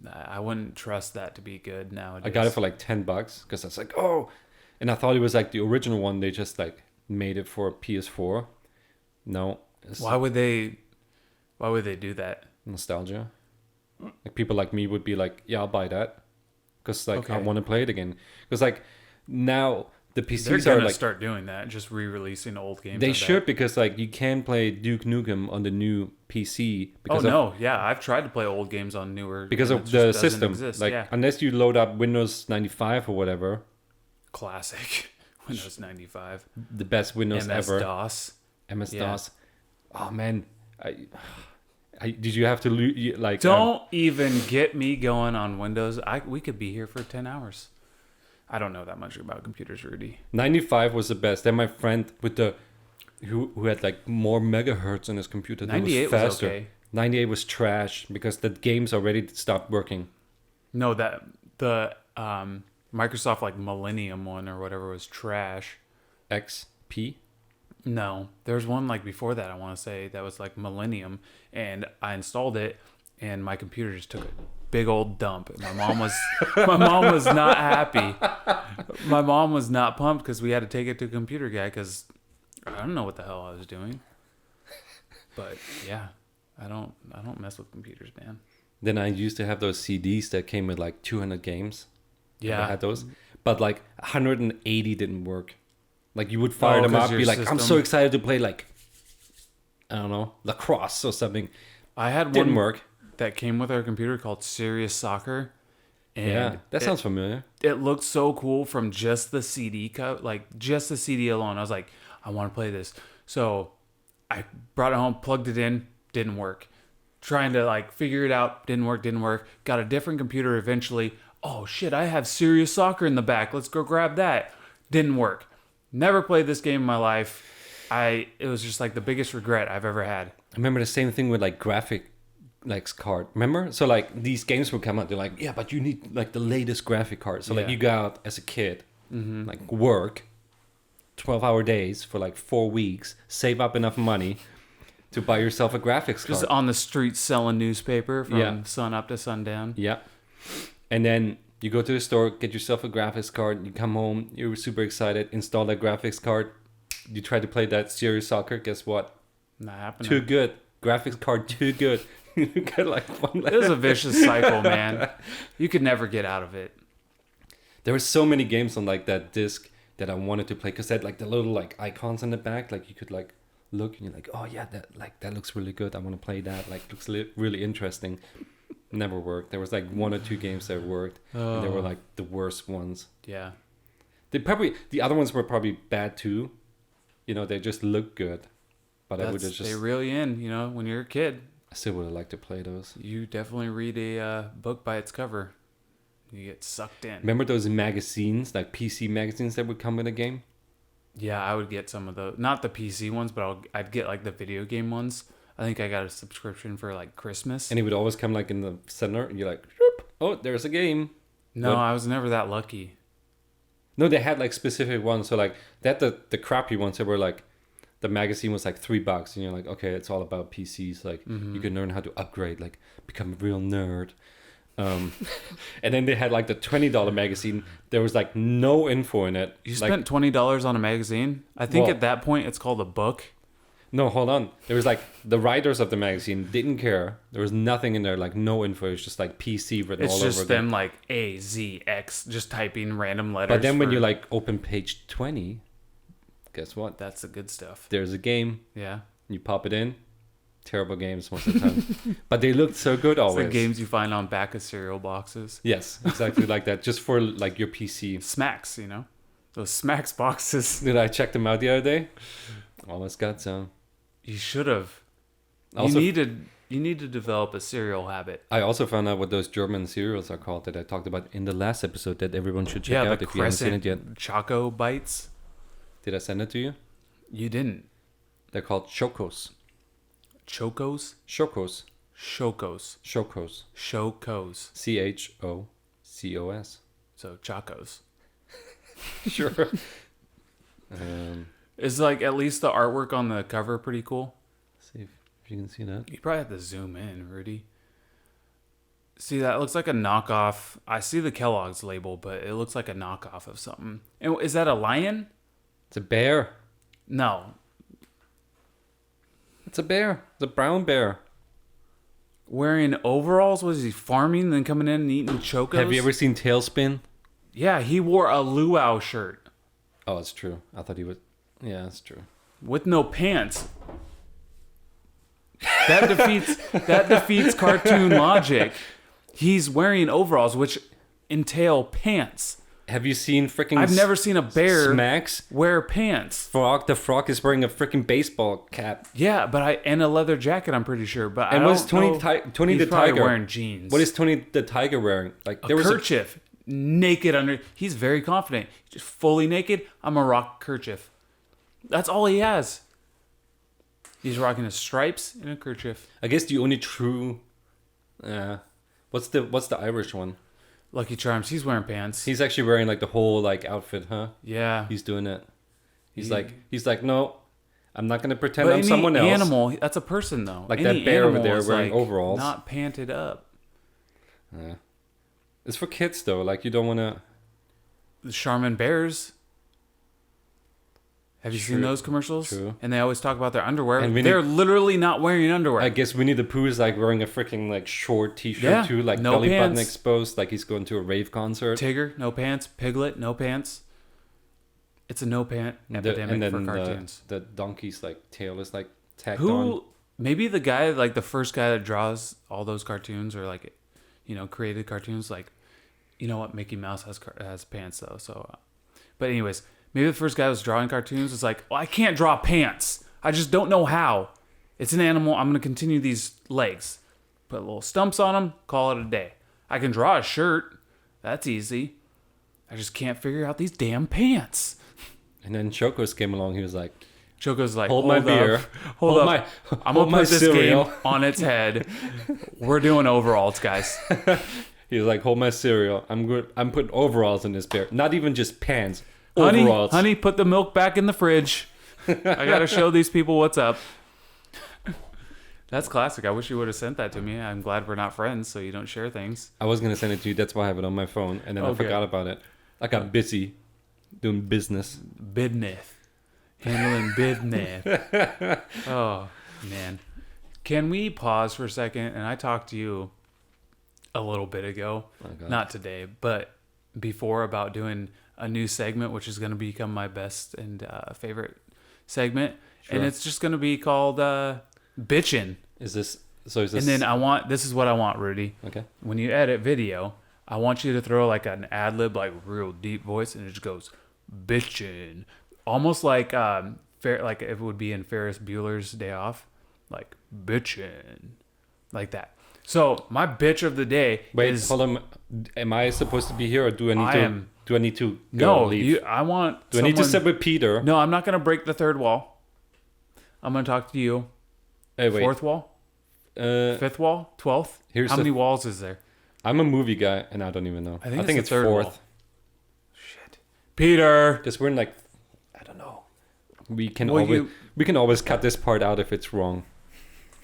I wouldn't trust that to be good nowadays. I got it for like $10 because I was like, oh, and I thought it was like the original one. They just like made it for PS4. No, it's Why would they do that? nostalgia. Like people like me would be like, yeah, I'll buy that because like I Okay. want to play it again. Because like now the They're PCs are gonna like start doing that, just re-releasing old games. they I bet. should because like you can play Duke Nukem on the new PC Oh because no, yeah, I've tried to play old games on newer because and of it the just doesn't system. exist. Like yeah, unless you load up Windows 95 or whatever, classic Windows 95, the best Windows MS ever. DOS. MS Yeah. DOS. Oh man, I did you have to like Don't even get me going on Windows. We could be here for 10 hours. I don't know that much about computers, Rudy. 95 was the best. Then my friend with the who had like more megahertz on his computer. That 98 was was faster. okay. 98 was trash because the games already stopped working. No, that the Microsoft like Millennium one or whatever was trash. XP. No, there's one like before that I want to say that was like Millennium, and I installed it, and my computer just took a big old dump. And my mom was not happy. My mom was not pumped because we had to take it to a computer guy because I don't know what the hell I was doing. But yeah, I don't mess with computers, man. Then I used to have those CDs that came with like 200 games. I Yeah, had those, but like 180 didn't work. Like you would fire Oh, them 'cause up, your be like, I'm so system- excited to play like, I don't know, lacrosse or something. I had Didn't one work. that came with our computer called Serious Soccer. And Yeah, that it- sounds familiar. It looked so cool from just the CD cut, like just the CD alone. I was like, I want to play this. So I brought it home, plugged it in, didn't work. Trying to like figure it out, didn't work. Got a different computer eventually. Oh shit, I have Serious Soccer in the back. Let's go grab that. Didn't work. Never played this game in my life. It was just like the biggest regret I've ever had. I remember the same thing with like graphic like card. Remember? So like these games would come out, they're like, yeah, but you need like the latest graphic card. So like Yeah. you go out as a kid, like work, 12-hour days for like 4 weeks, save up enough money to buy yourself a graphics card. Just on the streets selling newspaper from sun up to sundown. Yeah. And then you go to the store, get yourself a graphics card, you come home, you're super excited, install that graphics card, you try to play that serious soccer, guess what? Not happening. Too good. Graphics card too good. You get like one. It was a vicious cycle, man. You could never get out of it. There were so many games on like that disc that I wanted to play because they had like the little like icons in the back, like you could like look and you're like, oh yeah, that looks really good. I want to play that. Like looks really interesting. Never worked. There was like 1 or 2 games that worked, and they were like the worst ones. Yeah. The other ones were probably bad too. You know, they just look good, but I would have just. They reel you in. You know, when you're a kid. I still would have liked to play those. You definitely read a book by its cover. You get sucked in. Remember those magazines, like PC magazines that would come in a game? Yeah, I would get some of those. Not the PC ones, but I'd get like the video game ones. I think I got a subscription for like Christmas. And it would always come like in the center, and you're like, Shoop, oh, there's a game. No, but, I was never that lucky. No, they had like specific ones. So like that the crappy ones that were like, the magazine was like $3, and you're like, okay, it's all about PCs. Like you can learn how to upgrade, like become a real nerd. And then they had like the $20 magazine. There was like no info in it. You like, spent $20 on a magazine? I think at that point it's called a book. No, hold on. There was like the writers of the magazine didn't care. There was nothing in there, like no info. It was just like PC written all over. It's just them like A, Z, X, just typing random letters. But then when you like open page 20, guess what? That's the good stuff. There's a game. Yeah. You pop it in. Terrible games most of the time. But they looked so good always. It's the games you find on back of cereal boxes. Yes, exactly like that. Just for like your PC. Smacks, you know? Those Smacks boxes. Did I check them out the other day? Almost got some. You should have. Also, you need to develop a cereal habit. I also found out what those German cereals are called that I talked about in the last episode that everyone should check out if you haven't seen it yet. Choco Bites. Did I send it to you? You didn't. They're called Chocos. Chocos? Chocos. Chocos. Chocos. Chocos. CHOCOS. So Chacos. Sure. Is like at least the artwork on the cover pretty cool? See if you can see that. You probably have to zoom in, Rudy. See, that looks like a knockoff. I see the Kellogg's label, but it looks like a knockoff of something. And is that a lion? It's a bear. No. It's a bear. It's a brown bear. Wearing overalls? Was he farming, then coming in and eating chocos? Have you ever seen Tailspin? Yeah, he wore a luau shirt. Oh, it's true. I thought he was... Yeah, that's true. With no pants. That defeats cartoon logic. He's wearing overalls, which entail pants. Have you seen freaking... I've never seen a bear Smacks wear pants. Frog. The frog is wearing a freaking baseball cap. Yeah, and a leather jacket, I'm pretty sure. But and I what's don't Tony know. Tony He's the probably Tiger wearing jeans? What is Tony the Tiger wearing? Like a kerchief, naked under. He's very confident. Just fully naked. I'm a rock kerchief. That's all he has. He's rocking his stripes and a kerchief. I guess the only true... What's the Irish one? Lucky Charms. He's wearing pants. He's actually wearing like the whole like outfit, huh? Yeah. He's doing it. He's like, no, I'm not gonna pretend I'm someone else. Animal. That's a person though. Like any that bear over there is, wearing like, overalls. Not panted up. Yeah. It's for kids though. Like you don't wanna. The Charmin bears. Have you seen those commercials? True. And they always talk about their underwear. And they're literally not wearing underwear. I guess Winnie the Pooh is like wearing a freaking like short t-shirt too, like no belly button pants. exposed, like he's going to a rave concert. Tigger, no pants. Piglet, no pants. It's a no pant epidemic for cartoons. The donkey's like tail is like tacked on. Maybe the guy, like the first guy that draws all those cartoons or like, created cartoons, like, you know what, Mickey Mouse has pants though. So, but anyways, maybe the first guy that was drawing cartoons was like, well, I can't draw pants. I just don't know how. It's an animal. I'm going to continue these legs. Put little stumps on them. Call it a day. I can draw a shirt. That's easy. I just can't figure out these damn pants. And then Chocos came along. He was like, Choco's like, hold my beer. Hold up. I'm going to put this cereal. game on its head. We're doing overalls, guys. He was like, hold my cereal. I'm good. I'm putting overalls in this bear. Not even just pants. overalls. Honey, put the milk back in the fridge. I gotta show these people what's up. That's classic. I wish you would have sent that to me. I'm glad we're not friends, so you don't share things. I was gonna send it to you. That's why I have it on my phone, and then I forgot about it. I got busy doing business. Handling business. Oh man, can we pause for a second? And I talked to you a little bit ago, not today, but before, about doing a new segment, which is going to become my best and favorite segment, and it's just going to be called "Bitchin'." Is this? And then this is what I want, Rudy. Okay. When you edit video, I want you to throw like an ad lib, like real deep voice, and it just goes "Bitchin'," almost like like it would be in Ferris Bueller's Day Off, like "Bitchin'," like that. So my bitch of the day is. Hold on. Am I supposed to be here, or do I need to go leave? I want. Do I need to sit with Peter? No, I'm not gonna break the third wall. I'm gonna talk to you. Hey, wait. Fourth wall? Fifth wall? 12th? How many walls is there? I'm a movie guy, and I don't even know. I think it's fourth. Wall. Shit. Peter! Because we're in like, I don't know. We can always cut this part out if it's wrong.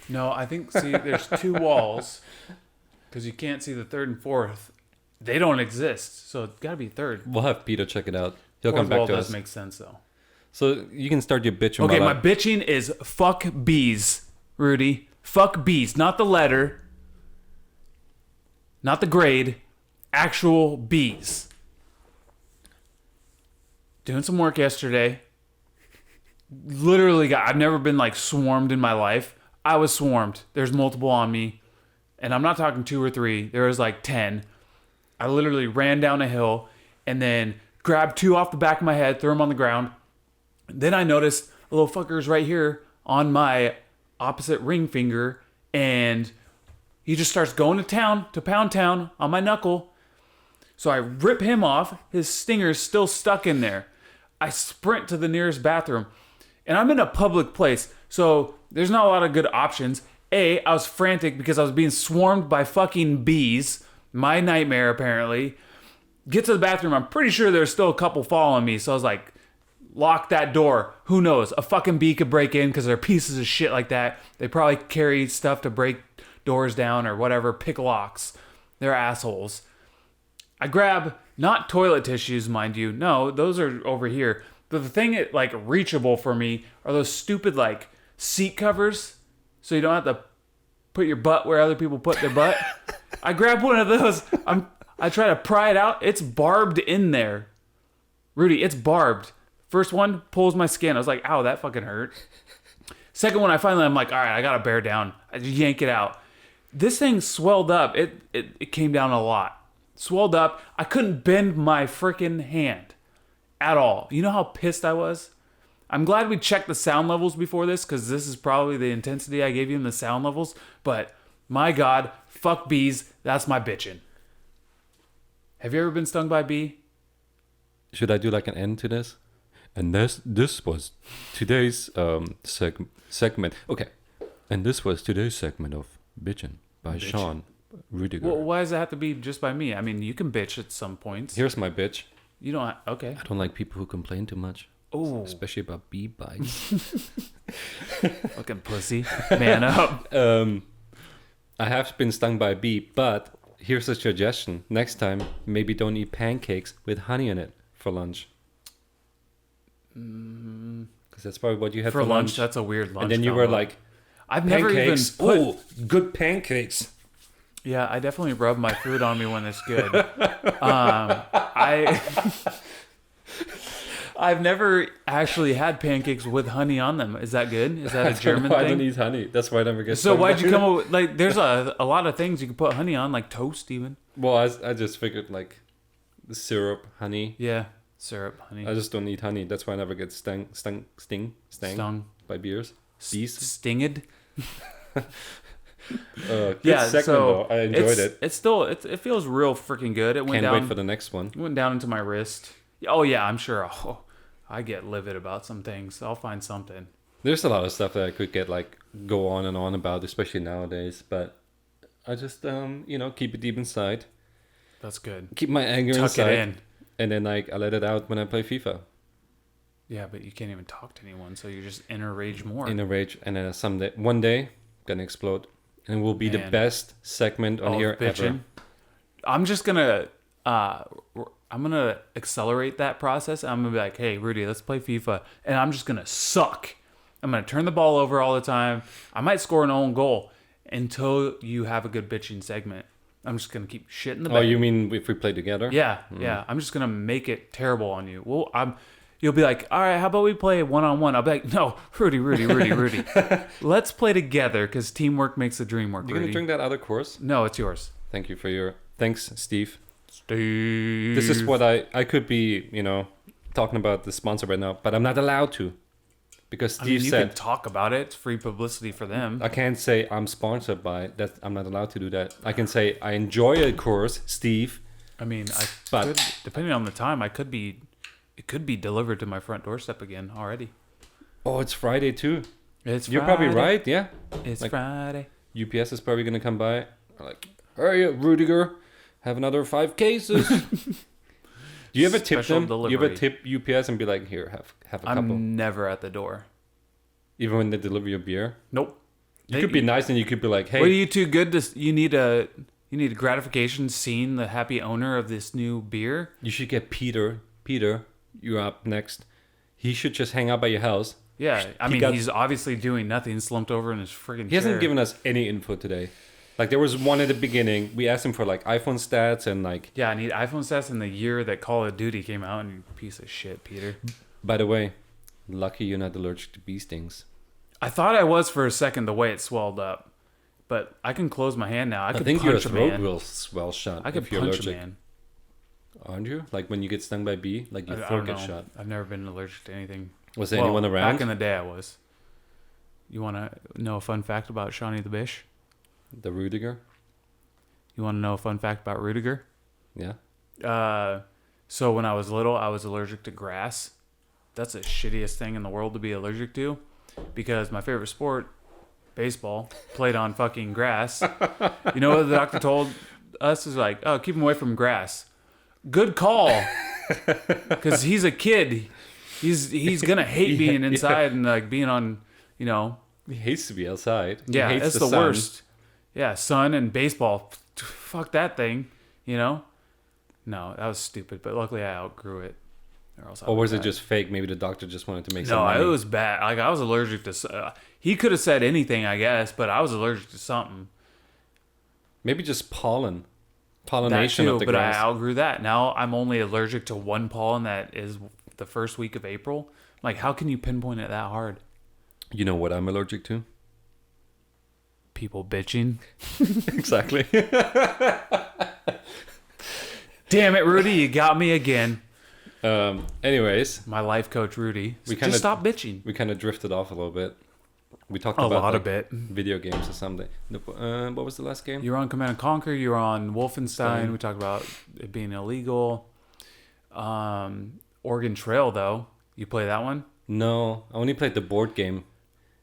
No, I think, see, there's 2 walls, because you can't see the third and fourth. They don't exist, so it's got to be third. We'll have Peter check it out. He'll Fourth come back wall to us. does make sense, though. So you can start your bitching. Okay, my bitching is fuck bees, Rudy. Fuck bees. Not the letter. Not the grade. Actual bees. Doing some work yesterday. Literally, I've never been like swarmed in my life. I was swarmed. There's multiple on me. And I'm not talking 2 or 3. There was like 10. I literally ran down a hill and then grabbed 2 off the back of my head, threw them on the ground. Then I noticed a little fucker's right here on my opposite ring finger, and he just starts going to pound town on my knuckle. So I rip him off. His stinger's still stuck in there. I sprint to the nearest bathroom, and I'm in a public place, so there's not a lot of good options. I was frantic because I was being swarmed by fucking bees. My nightmare, apparently. Get to the bathroom. I'm pretty sure there's still a couple following me, so I was like, lock that door. Who knows? A fucking bee could break in because they're pieces of shit like that. They probably carry stuff to break doors down or whatever, pick locks. They're assholes. I grab, not toilet tissues, mind you. No, those are over here. But the thing that, like, reachable for me are those stupid, like, seat covers. So you don't have to put your butt where other people put their butt. I grab one of those. I try to pry it out. It's barbed in there. Rudy, it's barbed. First one pulls my skin. I was like, ow, that fucking hurt. Second one, I'm like, all right, I got to bear down. I just yank it out. This thing swelled up. It came down a lot. Swelled up. I couldn't bend my freaking hand at all. You know how pissed I was? I'm glad we checked the sound levels before this, because this is probably the intensity I gave you in the sound levels. But my God, fuck bees. That's my bitchin'. Have you ever been stung by a bee? Should I do like an end to this? And this was today's segment. Okay. And this was today's segment of Bitchin' by Sean Rudiger. Well, why does it have to be just by me? I mean, you can bitch at some points. Here's my bitch. You don't... Okay. I don't like people who complain too much. Oh. Especially about bee bites. Fucking pussy. Man up. I have been stung by a bee, but here's a suggestion. Next time, maybe don't eat pancakes with honey in it for lunch. Because that's probably what you had for lunch. That's a weird lunch. And then you were like, I've never even put... good pancakes. Yeah, I definitely rub my food on me when it's good. I've never actually had pancakes with honey on them. Is that good? Is that a German thing? I don't eat honey. That's why I never get. So why'd you come up with, like, there's a lot of things you can put honey on, like toast even. Well, I just figured like the syrup, honey. Yeah, syrup, honey. I just don't eat honey. That's why I never get stung by bees. Stinged. Yeah, segment, though. I enjoyed it. It's still it feels real freaking good. It went down. Can't wait for the next one. It went down into my wrist. Oh yeah, I'm sure. Oh, I get livid about some things. I'll find something. There's a lot of stuff that I could get like go on and on about, especially nowadays. But I just keep it deep inside. That's good. Keep my anger Tuck inside. it in. and then I let it out when I play FIFA. Yeah, but you can't even talk to anyone, so you're just in a rage more. In a rage, and then one day, gonna explode, and it will be the best segment on here ever. I'm just gonna accelerate that process. I'm gonna be like, hey, Rudy, let's play FIFA, and I'm just gonna suck. I'm gonna turn the ball over all the time. I might score an own goal until you have a good bitching segment. I'm just gonna keep shit in the bed. Oh, you mean if we play together? Yeah, yeah. I'm just gonna make it terrible on you. Well, you'll be like, all right, how about we play one-on-one? I'll be like, no, Rudy. Let's play together because teamwork makes the dream work, You Rudy. gonna drink that other course? No, it's yours. Thank you for your... Thanks, Steve. Steve. This is what I could be, talking about the sponsor right now, but I'm not allowed to. Because Steve you said... can talk about it. It's free publicity for them. I can't say I'm sponsored by that. I'm not allowed to do that. I can say I enjoy a course, Steve. I mean, but depending on the time, it could be delivered to my front doorstep again already. Oh, it's Friday too. You're probably right, yeah. It's Friday. UPS is probably gonna come by. Like, hey, Rudiger, have another 5 cases. Do you ever tip them? Delivery. You ever tip UPS and be like, here, have a couple? I'm never at the door. Even when they deliver your beer? Nope. You could be nice and you could be like, hey. What are you too good to? You need a gratification seeing the happy owner of this new beer. You should get Peter. Peter, you're up next. He should just hang out by your house. Yeah, he's obviously doing nothing, slumped over in his friggin' chair. He hasn't given us any info today. Like, there was one at the beginning. We asked him for, like, iPhone stats and, like... Yeah, I need iPhone stats in the year that Call of Duty came out, and you piece of shit, Peter. By the way, lucky you're not allergic to bee stings. I thought I was for a second the way it swelled up. But I can close my hand now. I think your throat will swell shut I could if you're punch allergic. a man. Aren't you? Like, when you get stung by a bee? Like, your I throat don't gets know. shut. I've never been allergic to anything. Was there anyone around? Back in the day, I was. You want to know a fun fact about Shawnee the Bish? The Rudiger? You want to know a fun fact about Rudiger? Yeah. So when I was little, I was allergic to grass. That's the shittiest thing in the world to be allergic to, because my favorite sport, baseball, played on fucking grass. You know what the doctor told us? Is like, oh, keep him away from grass. Good call, because he's a kid. He's gonna hate being inside and like being on, He hates to be outside. Yeah, he hates that's the sun. worst. Yeah, sun and baseball. Fuck that thing, No, that was stupid. But luckily, I outgrew it. Or was it just fake? Maybe the doctor just wanted to make some money. No, it was bad. Like, I was allergic to... he could have said anything, I guess, but I was allergic to something. Maybe just pollen. Pollination of the grass. But I outgrew that. Now I'm only allergic to one pollen that is the first week of April. Like, how can you pinpoint it that hard? You know what I'm allergic to? People bitching. Exactly. Damn it, Rudy, you got me again. Anyways, my life coach Rudy, just stop bitching. We kind of drifted off a little bit. We talked a about lot of it. Video games or something. What was the last game? You were on Command and Conquer. You were on Wolfenstein. We talked about it being illegal. Oregon Trail, though, you play that one? No, I only played the board game.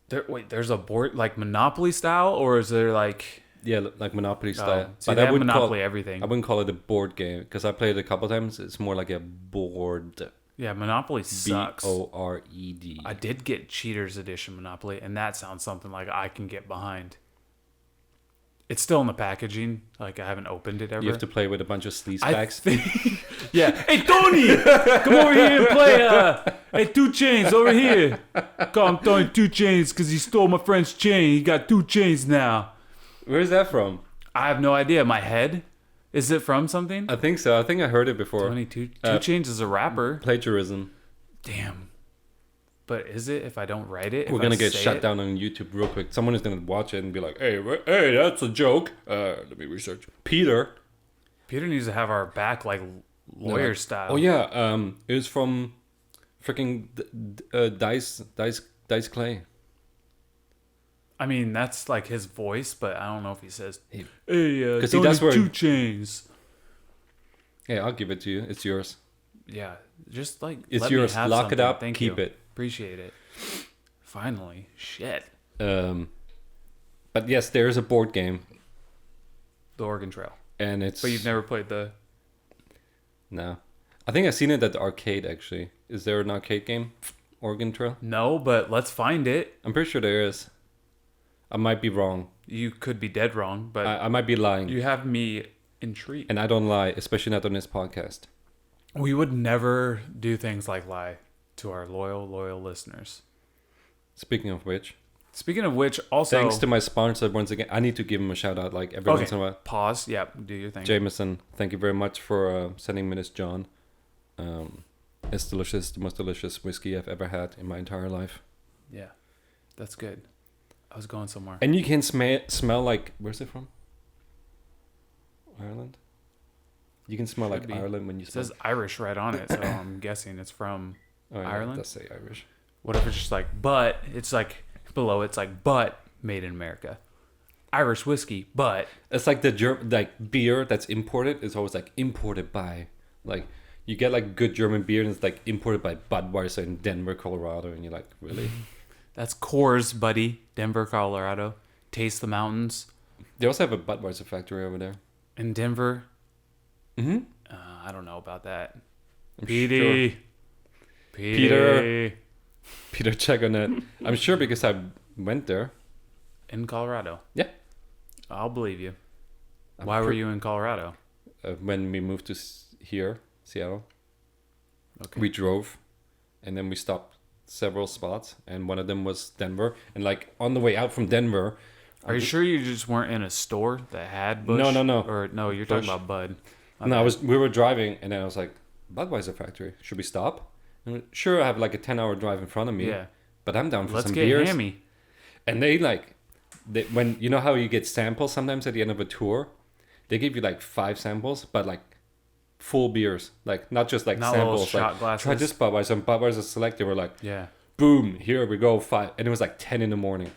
There's a board like Monopoly style, or is there like? Yeah, like Monopoly style. See, but I wouldn't Monopoly everything. I wouldn't call it a board game because I played it a couple times. It's more like a board. Yeah, Monopoly sucks. BORED. I did get Cheaters Edition Monopoly, and that sounds something like I can get behind. It's still in the packaging. Like, I haven't opened it ever. You have to play with a bunch of sleaze bags. Yeah. Hey, Tony! Come over here and play. Hey, 2 Chainz, over here. Call him Tony 2 Chainz because he stole my friend's chain. He got 2 chains now. Where's that from? I have no idea. My head? Is it from something? I think so. I think I heard it before. Tony 2 Chainz is a rapper. Plagiarism. Damn. But is it if I don't write it? We're going to get shut down on YouTube real quick. Someone is going to watch it and be like, hey, that's a joke. Let me research. Peter needs to have our back like lawyer style. Oh, yeah. It was from freaking Dice Clay. I mean, that's like his voice, but I don't know if he says, hey, Tony 2 Chainz. Yeah, I'll give it to you. It's yours. Yeah, just like it's yours. Lock it up. Keep it. Appreciate it. Finally, shit. But yes, there is a board game. The Oregon Trail. And it's. But you've never played the. No, I think I've seen it at the arcade, actually. Is there an arcade game? Oregon Trail? No, but let's find it. I'm pretty sure there is. I might be wrong. You could be dead wrong, but I might be lying. you have me intrigued. And I don't lie, especially not on this podcast. We would never do things like lie to our loyal listeners. Speaking of which, also... thanks to my sponsor once again. I need to give him a shout out like every once in a while. Pause. Yeah, do your thing. Jameson, thank you very much for sending me this John. It's delicious, the most delicious whiskey I've ever had in my entire life. Yeah, that's good. I was going somewhere. And you can smell like, where's it from? Ireland? You can smell like Ireland when you smell. It says Irish right on it, so I'm guessing it's from Ireland. It does say Irish. What if it's just like, but it's like below it's like, but made in America. Irish whiskey, but it's like the beer that's imported is always like imported by, like you get like good German beer and it's like imported by Budweiser in Denver, Colorado, and you're like, really? That's Coors, buddy. Denver, Colorado. Taste the mountains. They also have a Budweiser factory over there in Denver. Mm-hmm. I don't know about that. Peter, check on it. I'm sure because I went there. In Colorado? Yeah. I'll believe you. Why were you in Colorado? When we moved to here, Seattle. Okay. We drove, and then we stopped several spots, and one of them was Denver. And like on the way out from Denver... Are you sure you just weren't in a store that had Busch? No. Or no, you're talking about Bud. We were driving, and then I was like, Budweiser factory. Should we stop? And sure, I have like a 10-hour drive in front of me. Yeah. But I'm down for some beers. Let's get hammy. And when you know how you get samples sometimes at the end of a tour, they give you like 5 samples, but like full beers, like not just like samples. Shot glasses. Try this Budweiser. And Budweiser Select. They were like, yeah, boom, here we go, 5, and it was like 10 in the morning.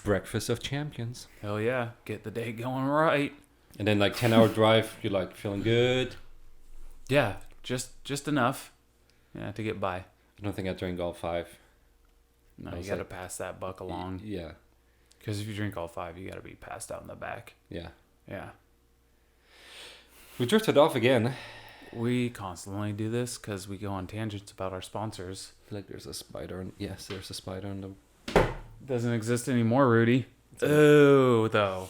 Breakfast of champions. Hell yeah, get the day going right. And then like 10-hour drive, you're like feeling good. Yeah, just enough. Yeah, to get by. I don't think I drank all 5. No, you got to pass that buck along. Yeah. Because if you drink all 5, you got to be passed out in the back. Yeah. Yeah. We drifted off again. We constantly do this because we go on tangents about our sponsors. I feel like there's a spider. Yes, there's a spider in the... Doesn't exist anymore, Rudy. Oh, though.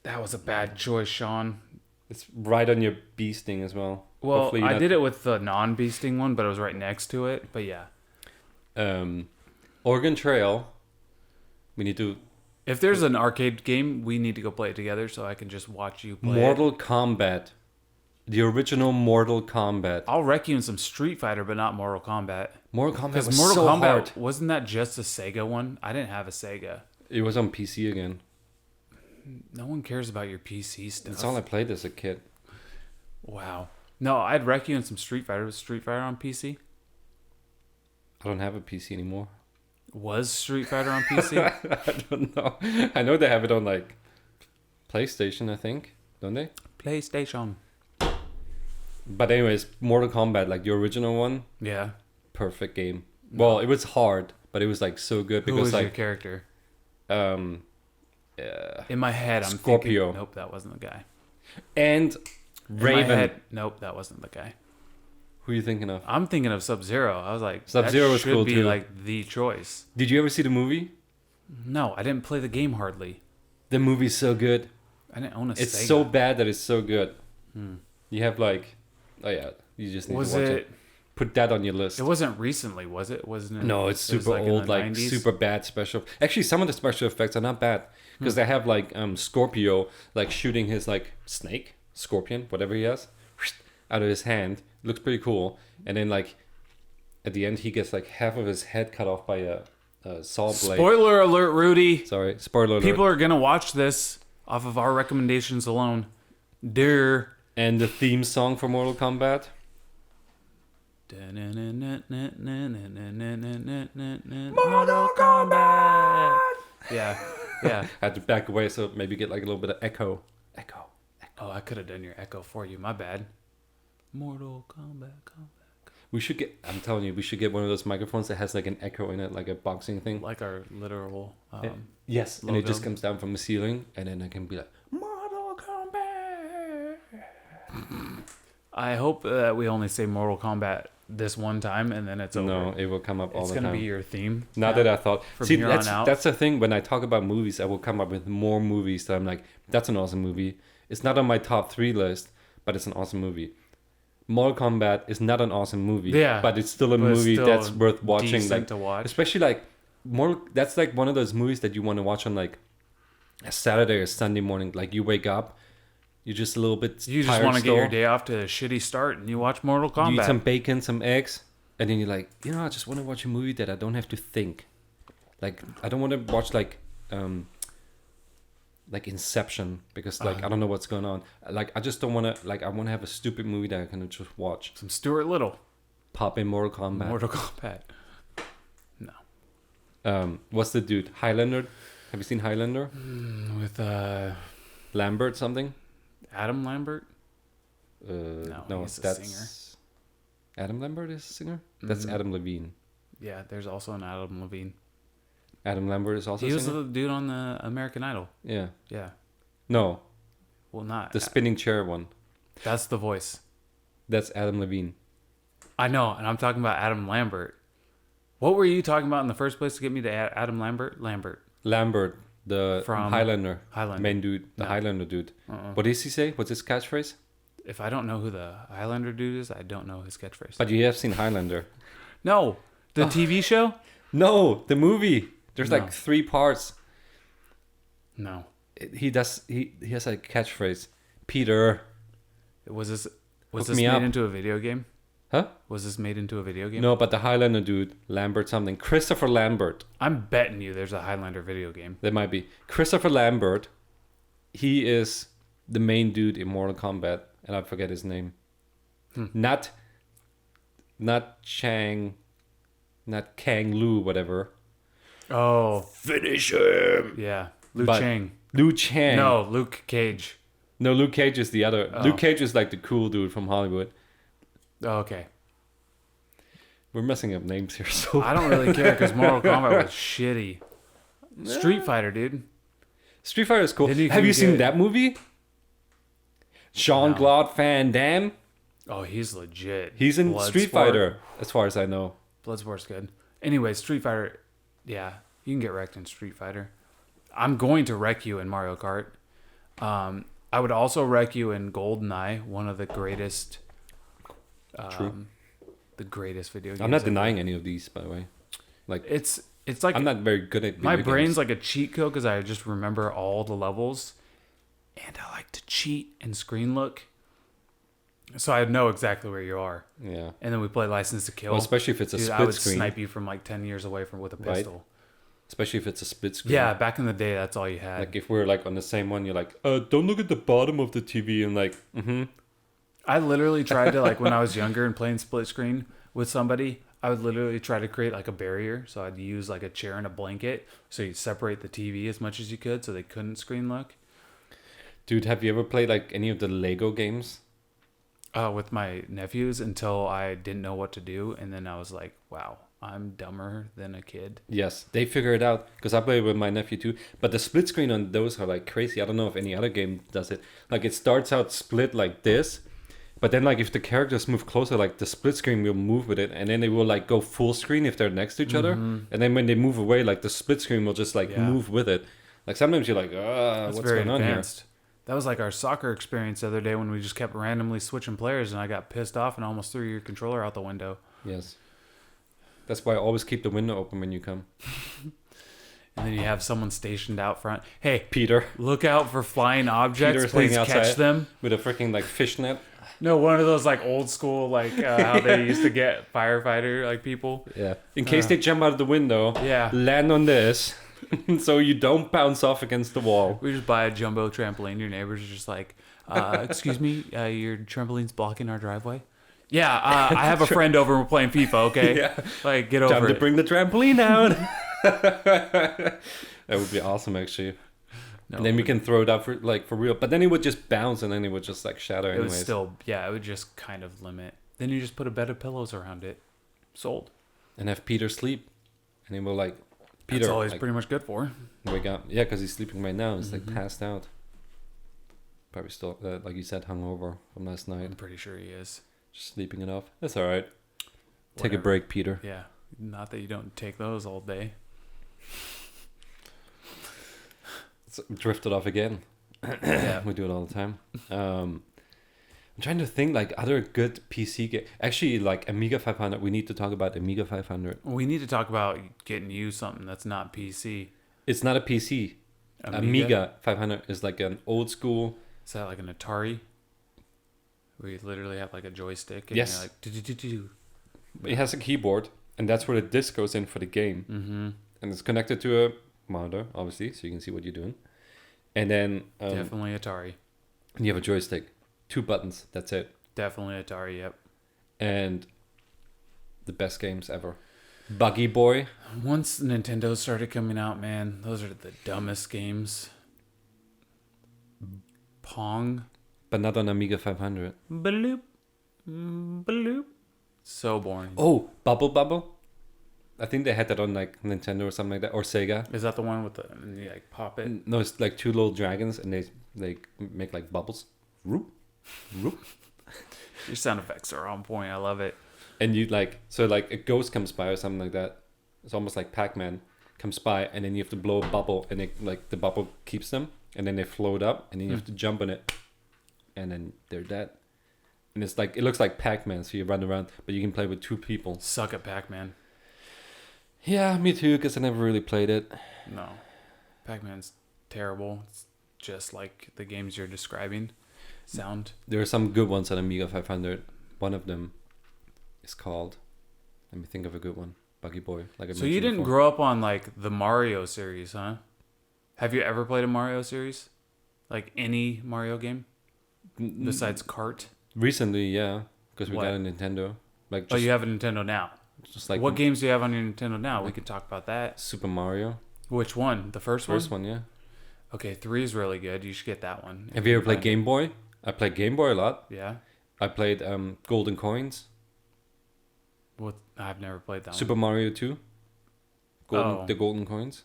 That was a bad choice, Sean. It's right on your bee sting as well. Well, I did it with the non-bee sting one, but it was right next to it. But yeah. Oregon Trail. We need to... If there's an arcade game, we need to go play it together so I can just watch you play Mortal Kombat. The original Mortal Kombat. I'll wreck you in some Street Fighter, but not Mortal Kombat. Mortal Kombat was Mortal so Kombat, hard. Wasn't that just a Sega one? I didn't have a Sega. It was on PC again. No one cares about your PC stuff. That's all I played as a kid. Wow. No, I'd wreck you in some Street Fighter. Was Street Fighter on PC? I don't have a PC anymore. Was Street Fighter on PC? I don't know. I know they have it on like PlayStation, I think. Don't they? PlayStation. But anyways, Mortal Kombat, like the original one. Yeah. Perfect game. Well, it was hard, but it was like so good because Who was like your character? In my head, I'm Scorpio. thinking, nope, that wasn't the guy. And Raven. In my head, nope, that wasn't the guy. Who are you thinking of? I'm thinking of Sub-Zero. I was like, Sub-Zero was cool should be too. like the choice. Did you ever see the movie? No, I didn't play the game hardly. The movie's so good. I didn't own a It's Sega. so bad that it's so good. You have like, oh yeah, you just need to watch it. Put that on your list. It wasn't recently, was it? Wasn't it? No, it's super like old, like 90s? super bad special. Actually, some of the special effects are not bad because they have like Scorpio like shooting his like snake, scorpion, whatever he has, out of his hand. It looks pretty cool. And then like at the end, he gets like half of his head cut off by a saw blade. Spoiler alert, Rudy. Sorry, spoiler alert. People are gonna watch this off of our recommendations alone. Dear. And the theme song for Mortal Kombat. Mortal Kombat. Yeah. I had to back away so maybe get like a little bit of echo. Oh, I could have done your echo for you. My bad. Mortal Kombat. We should get. I'm telling you, we should get one of those microphones that has like an echo in it, like a boxing thing. Like our literal. Yes, logo. and it just comes down from the ceiling, and then I can be like Mortal Kombat. I hope that we only say Mortal Kombat this one time and then it's over. No, it will come up all It's the time. going to be your theme. Now that I thought, from see, here that's on out. that's the thing. When I talk about movies, I will come up with more movies that I'm like, that's an awesome movie. It's not on my top 3 list, but it's an awesome movie. Mortal Kombat is not an awesome movie, Yeah, but it's still a but it's movie still that's worth watching. decent Like, to watch. especially like that's like one of those movies that you want to watch on like a Saturday or Sunday morning. Like you wake up, you're just a little bit You just tired want to get still. your day off to a shitty start and you watch Mortal Kombat. You eat some bacon, some eggs, and then you're like, I just want to watch a movie that I don't have to think. Like I don't want to watch like Inception because like I don't know what's going on. Like I just don't want to I want to have a stupid movie that I can just watch. Some Stuart Little. Pop in Mortal Kombat. Mortal Kombat. No. What's the dude? Highlander? Have you seen Highlander? With Lambert something? Adam Lambert? No, he's a that's singer. Adam Lambert is a singer? That's Mhm. Adam Levine. Yeah, there's also an Adam Levine. Adam Lambert is also He a was singer? the dude on the American Idol. Yeah. Yeah. No, Well, not. the spinning chair one. That's the voice. That's Adam Levine. I know, and I'm talking about Adam Lambert. What were you talking about in the first place to get me to Adam Lambert? Lambert, the From Highlander. Highlander. Main dude, the No. Highlander dude. Uh-uh. What does he say? What's his catchphrase? If I don't know who the Highlander dude is, I don't know his catchphrase. But you have seen Highlander. No, the TV show? No, the movie. There's No. like 3 parts. No. He has a catchphrase. Peter. Was this Hook made me up. into a video game? Huh? Was this made into a video game? No, but the Highlander dude, Lambert something. Christopher Lambert. I'm betting you there's a Highlander video game. There might be. Christopher Lambert. He is the main dude in Mortal Kombat. And I forget his name. Not Chang. Not Kang Lu, whatever. Oh, Finish him. yeah. Liu But- Chang. Liu Chang. No, Luke Cage. No, Luke Cage is the other. Oh. Luke Cage is like the cool dude from Hollywood. Oh, okay. We're messing up names here. So I don't really care because Mortal Kombat was shitty. Street Fighter, dude. Street Fighter is cool. Then you Have can you seen get- that movie? Jean-Claude Van Damme. Oh, he's legit. He's in Street Bloodsport. Fighter, as far as I know. Bloodsport's good. Anyway, Street Fighter. Yeah, you can get wrecked in Street Fighter. I'm going to wreck you in Mario Kart. I would also wreck you in GoldenEye, one of the greatest. True. The greatest video games. I'm not ever. denying any of these, by the way. Like It's like I'm not very good at. my video brain's games. like a cheat code because I just remember all the levels, and I like to cheat and screen look. So I know exactly where you are. Yeah. And then we play License to Kill. Well, especially if it's a Dude, I split would screen. snipe you from like 10 years away with a Right. pistol. Especially if it's a split screen. Yeah, back in the day, that's all you had. Like if we're like on the same one, you're like, don't look at the bottom of the TV, and like, I literally tried to, like, when I was younger and playing split screen with somebody, I would literally try to create like a barrier. So I'd use like a chair and a blanket. So you separate the TV as much as you could so they couldn't screen look. Dude, have you ever played like any of the Lego games? With my nephews until I didn't know what to do. And then I was like, wow, I'm dumber than a kid. Yes, they figure it out because I play with my nephew too. But the split screen on those are like crazy. I don't know if any other game does it. Like it starts out split like this, but then like if the characters move closer, like the split screen will move with it, and then they will like go full screen if they're next to each other. And then when they move away, like the split screen will just like Yeah. move with it. Like sometimes you're like, That's what's very going on advanced. That was like our soccer experience the other day when we just kept randomly switching players and I got pissed off and almost threw your controller out the window. here? Yes. That's why I always keep the window open when you come. And then you have someone stationed out front. Hey, Peter look out for flying objects. Peter's Please hanging catch outside. them. with a freaking like fishnet. No, one of those like old school, like how they used to get firefighter like people. Yeah. In case they jump out of the window, Yeah. land on this, so you don't bounce off against the wall. We just buy a jumbo trampoline. Your neighbors are just like, excuse me, your trampoline's blocking our driveway. Yeah, I have a friend over and we're playing FIFA, okay? Yeah. Like, get Time over to it. bring the trampoline out. That would be awesome, actually. No, And then we can throw it up for real. But then it would just bounce, and then it would just like shatter. it would Anyways, still, yeah, it would just kind of limit. Then you just put a bed of pillows around it. Sold. and have Peter sleep, and he will like Peter That's all he's like, pretty much good for. wake up. Yeah, because he's sleeping right now. He's like passed out. Probably still, like you said, hungover from last night. I'm pretty sure he is. Just sleeping it off. That's all right. Take Whatever. a break, Peter. Yeah. Not that you don't take those all day. It's drifted off again. Yeah. We do it all the time. I'm trying to think like other good PC game. Actually, like Amiga 500. We need to talk about Amiga 500. We need to talk about getting you something that's not PC. It's not a PC. Amiga 500 is like an old school. Is that like an Atari? Where you literally have like a joystick and Yes. you're like do-do-do-do. It has a keyboard, and that's where the disc goes in for the game. Mm-hmm. And it's connected to a monitor, obviously, so you can see what you're doing. And then Definitely Atari. you have a joystick, 2 buttons. That's it. Definitely Atari, yep. And the best games ever. Buggy Boy. Once Nintendo started coming out, man, those are the dumbest games. Pong. But not on Amiga 500. Bloop. Bloop. So boring. Oh, Bubble Bubble. I think they had that on like Nintendo or something like that, or Sega. Is that the one with the and you like pop it? No, it's like 2 little dragons, and they make like bubbles. Roop, roop. Your sound effects are on point. I love it. And you like, so like a ghost comes by or something like that. It's almost like Pac-Man comes by, and then you have to blow a bubble, and it, like the bubble keeps them, and then they float up, and then you have to jump on it, and then they're dead. And it's like, it looks like Pac-Man, so you run around, but you can play with 2 people. Suck at Pac-Man. Yeah, me too, because I never really played it. No. Pac-Man's terrible. It's just like the games you're describing sound. There are some good ones on Amiga 500. One of them is called, let me think of a good one, Buggy Boy. Like I So you mentioned didn't before. grow up on like the Mario series, huh? Have you ever played a Mario series? Like any Mario game besides Kart? Recently, yeah, because we What? got a Nintendo. Like Oh, just, you have a Nintendo now. just like What games do you have on your Nintendo now? We could talk about that. Super Mario. Which one? The first one? First one, yeah. Okay, 3 is really good. You should get that one. Have you ever played Find- Game Boy? I played Game Boy a lot. Yeah. I played Golden Coins, What? I've never played that Super Mario 2, Oh. the Golden Coins.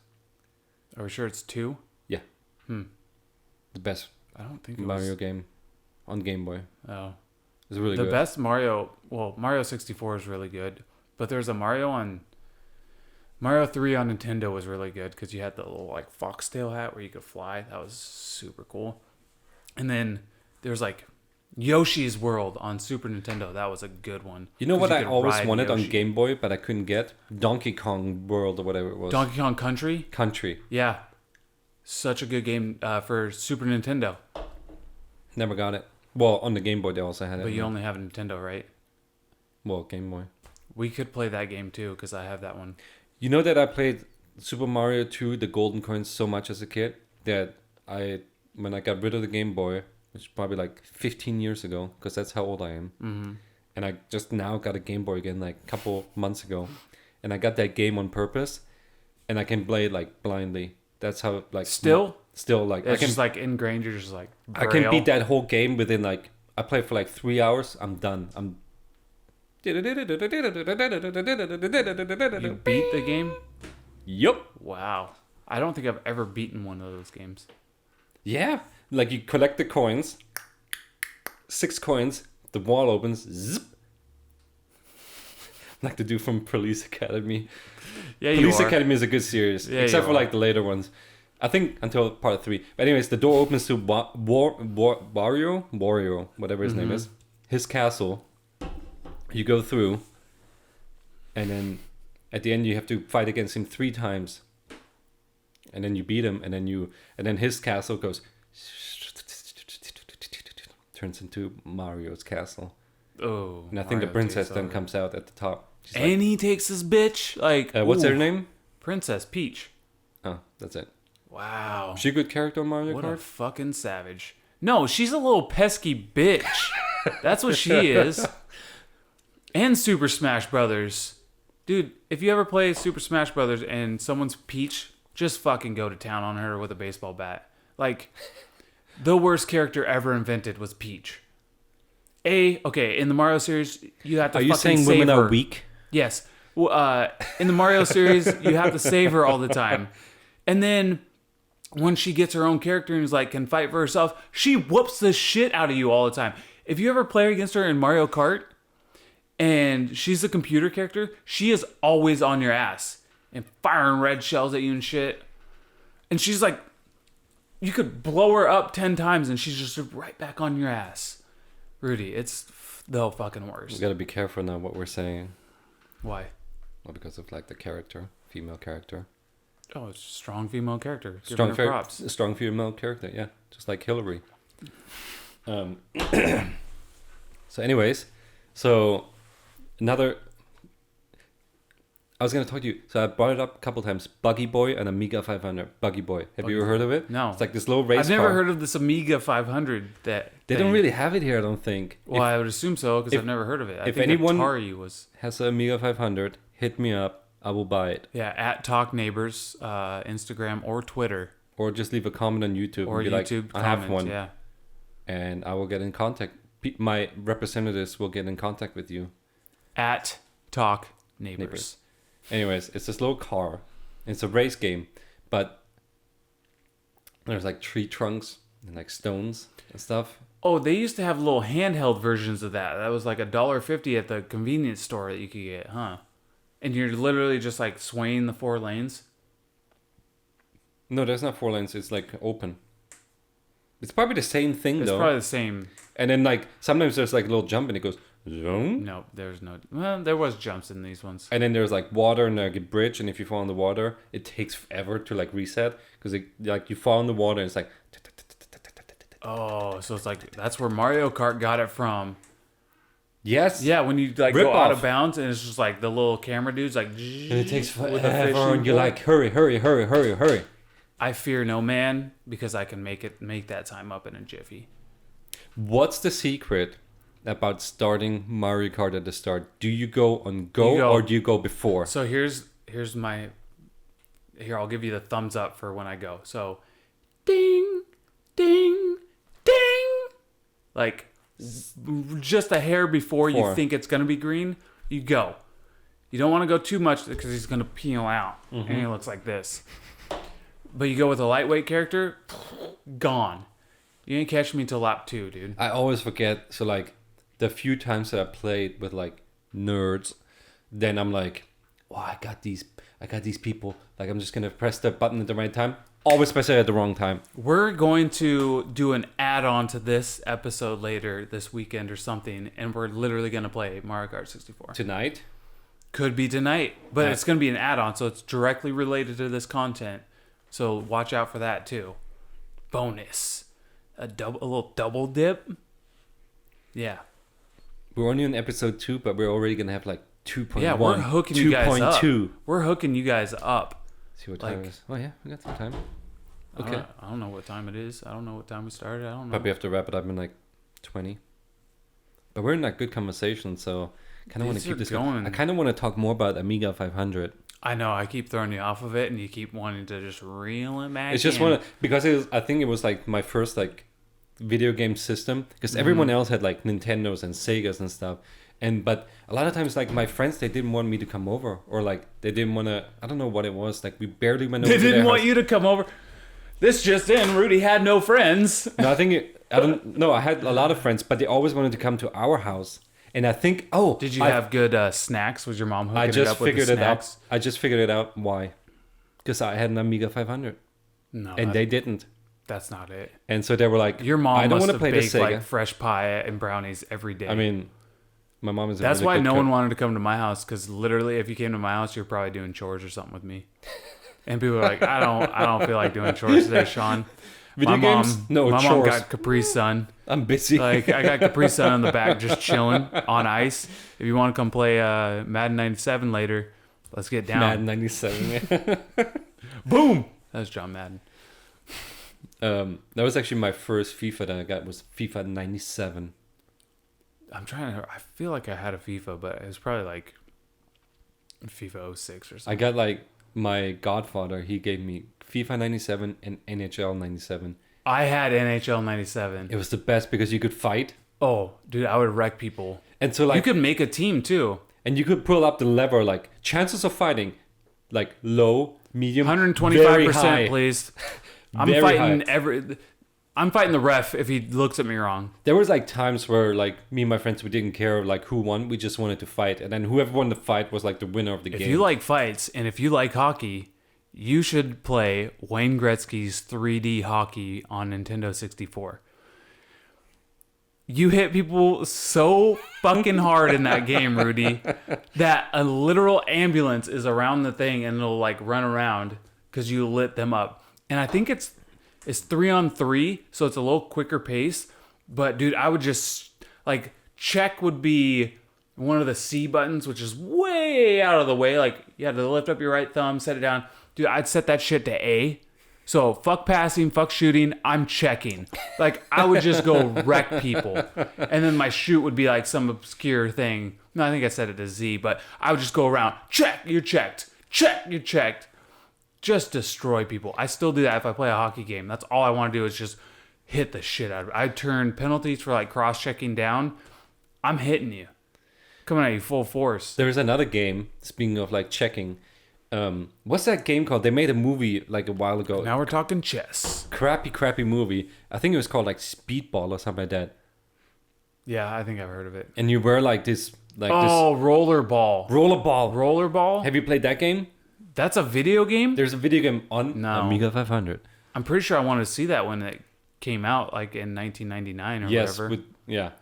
one. Are we sure it's 2? Yeah. Hmm. The best I don't think it Mario was. game on Game Boy. Oh. It's really The good. best Mario, well, Mario 64 is really good, but there's a Mario 3 on Nintendo was really good because you had the little like foxtail hat where you could fly. That was super cool. And then there's like Yoshi's World on Super Nintendo. That was a good one. You know 'Cause what I could always ride wanted on Yoshi. Game Boy, but I couldn't get? Donkey Kong World or whatever it was. Donkey Kong Country. Country. Yeah, such a good game for Super Nintendo. Never got it. Well, on the Game Boy they also had it. But you only have a Nintendo, right? Well, Game Boy. We could play that game too because I have that one. You know that I played Super Mario 2, the Golden Coins, so much as a kid that when I got rid of the Game Boy, which is probably like 15 years ago, because that's how old I am, Mm-hmm. and I just now got a Game Boy again like a couple months ago, and I got that game on purpose, and I can play it like blindly. That's how like Still like it's I can just like ingrained. You're just like I can Braille. beat that whole game within like I play for like 3 hours. I'm done. You You beat the game? Yup. Wow. I don't think I've ever beaten one of those games. Yeah. Like you collect the coins. 6 coins. The wall opens. Zip. Like the dude from Police Academy. Yeah, Police you are. Academy is a good series. Yeah, except you for are. like the later ones. I think until part 3. But anyways, the door opens to Wario, whatever his name is. His castle. You go through. And then at the end you have to fight against him 3 times. And then you beat him, and then his castle goes turns into Mario's castle. Oh. And I think the Mario princess takes then over. comes out at the top. She's like, And he takes his bitch. Like what's her ooh. name? Princess Peach. Oh, that's it. Wow. Is she a good character on Mario What a Kart? fucking savage. No, she's a little pesky bitch. That's what she is. And Super Smash Brothers. Dude, if you ever play Super Smash Brothers and someone's Peach, just fucking go to town on her with a baseball bat. Like, the worst character ever invented was Peach. Okay, in the Mario series, you have to Are fucking you saying save women her. are weak? Yes. Well, in the Mario series, you have to save her all the time. And then when she gets her own character and is like can fight for herself, she whoops the shit out of you all the time. If you ever play against her in Mario Kart and she's a computer character, she is always on your ass and firing red shells at you and shit. And she's like, you could blow her up 10 times and she's just right back on your ass. Rudy, it's the fucking worst. We gotta be careful now what we're saying. Why? Well, because of like the character, female character. Oh, it's a strong female character. Strong, Give her props. Strong female character, yeah. Just like Hillary. So anyways, another... I was going to talk to you. So I brought it up a couple times. Buggy Boy and Amiga 500. Buggy Boy. Have you ever heard of it? No. It's like this little race I've never car. heard of this Amiga 500. They don't really have it here, I don't think. Well, I would assume so because I've never heard of it. I if think anyone Atari was... has an Amiga 500, hit me up. I will buy it. Yeah, at Talk Neighbors, Instagram or Twitter. Or just leave a comment on YouTube. Or and be YouTube like, I have one. Yeah. And I will get in contact. My representatives will get in contact with you. At Talk Neighbors. Anyways, it's this little car. It's a race game. But there's like tree trunks and like stones and stuff. Oh, they used to have little handheld versions of that. That was like $1.50 at the convenience store that you could get, huh? And you're literally just like swaying the 4 lanes. No, there's not 4 lanes. It's like open. It's probably the same thing, It's though. probably the same. And then like sometimes there's like a little jump and it goes zoom. No, there's no. Well, there was jumps in these ones. And then there's like water and like a bridge, and if you fall in the water, it takes forever to like reset because like you fall in the water and it's like. Oh, so it's like that's where Mario Kart got it from. Yes. Yeah, when you like Rip go out off. of bounds and it's just like the little camera dude's like. And it takes with a forever, fishing and you're pole. like, hurry, hurry, hurry, hurry, hurry. I fear no man because I can make that time up in a jiffy. What's the secret about starting Mario Kart at the start? Do you go on go or do you go before? So here's my. Here, I'll give you the thumbs up for when I go. So, ding, ding, ding. Like, just a hair before you think it's going to be green, you go. You don't want to go too much because he's going to peel out. And he looks like this. But you go with a lightweight character, gone. You ain't catch me till lap 2, dude. I always forget. So like the few times that I played with like nerds, then I'm like, oh, I got these people. Like I'm just gonna press the button at the right time. Always press it at the wrong time. We're going to do an add-on to this episode later this weekend or something, and we're literally going to play Mario Kart 64. Tonight? Could be tonight, but it's going to be an add-on, so it's directly related to this content. So watch out for that too. Bonus. A little double dip. Yeah. We're only on episode 2, but we're already gonna have like 2.1. Yeah, we're hooking you guys up. 2.2. We're hooking you guys up. See what time it is. Oh yeah, we got some time. Okay. Okay. I don't know what time it is. I don't know what time we started. I don't know. Probably have to wrap it up in like 20. But we're in that good conversation, so kind of want to keep this going. I kind of want to talk more about Amiga 500. I know. I keep throwing you off of it, and you keep wanting to just reel it back. It's just because I think it was like my first like video game system, because everyone else had like Nintendos and Segas and stuff. But a lot of times, like my friends, they didn't want me to come over, or like they didn't want to. I don't know what it was. Like we barely went over. They didn't want you to come over. This just in: Rudy had no friends. No, I don't know. I had a lot of friends, but they always wanted to come to our house. And I think, did you have good snacks? Was your mom hooking it up with the snacks? I just figured it out. Why? Because I had an Amiga 500. No, and they didn't. That's not it. And so they were like, your mom I don't must want to have play baked the Sega. like fresh pie and brownies every day. I mean, my mom is. That's really why good no cook. one wanted to come to my house, because literally, if you came to my house, you're probably doing chores or something with me. And people are like, I don't feel like doing chores today, Sean. Video games? No, my chores. mom got Capri Sun. I'm busy. Like, I got Capri Sun on the back, just chilling on ice. If you want to come play Madden 97 later, let's get down. Madden 97. Boom. That was John Madden. That was actually my first FIFA that I got was FIFA 97. I feel like I had a FIFA, but it was probably like FIFA 06 or something. I got like my godfather. He gave me FIFA 97 and NHL 97. I had NHL 97. It was the best because you could fight. Oh, dude, I would wreck people. And so like you could make a team too. And you could pull up the lever, like chances of fighting, like low, medium, 125%, very high. please. I'm Very fighting hyped. I'm fighting the ref if he looks at me wrong. There was like times where like me and my friends, we didn't care like who won. We just wanted to fight, and then whoever won the fight was like the winner of the game. If you like fights and if you like hockey, you should play Wayne Gretzky's 3D hockey on Nintendo 64. You hit people so fucking hard in that game, Rudy, that a literal ambulance is around the thing and it'll like run around because you lit them up. And I think it's 3-on-3, so it's a little quicker pace. But dude, I would just like check would be one of the C buttons, which is way out of the way. Like you had to lift up your right thumb, set it down. Dude, I'd set that shit to A. So fuck passing, fuck shooting, I'm checking. Like I would just go wreck people. And then my shoot would be like some obscure thing. No, I think I set it to Z, but I would just go around, check, you're checked. Check, you're checked. Just destroy people. I still do that if I play a hockey game. That's all I want to do is just hit the shit out of it. I turn penalties for like cross-checking down. I'm hitting you. Coming at you full force. There's another game, speaking of like checking. What's that game called? They made a movie like a while ago. Now we're talking chess. Crappy movie. I think it was called like Speedball or something like that. Yeah, I think I've heard of it. And you were like this Rollerball. Rollerball. Rollerball? Have you played that game? That's a video game? There's a video game on No. Amiga 500. I'm pretty sure I wanted to see that when it came out, like in 1999 or Yes, whatever.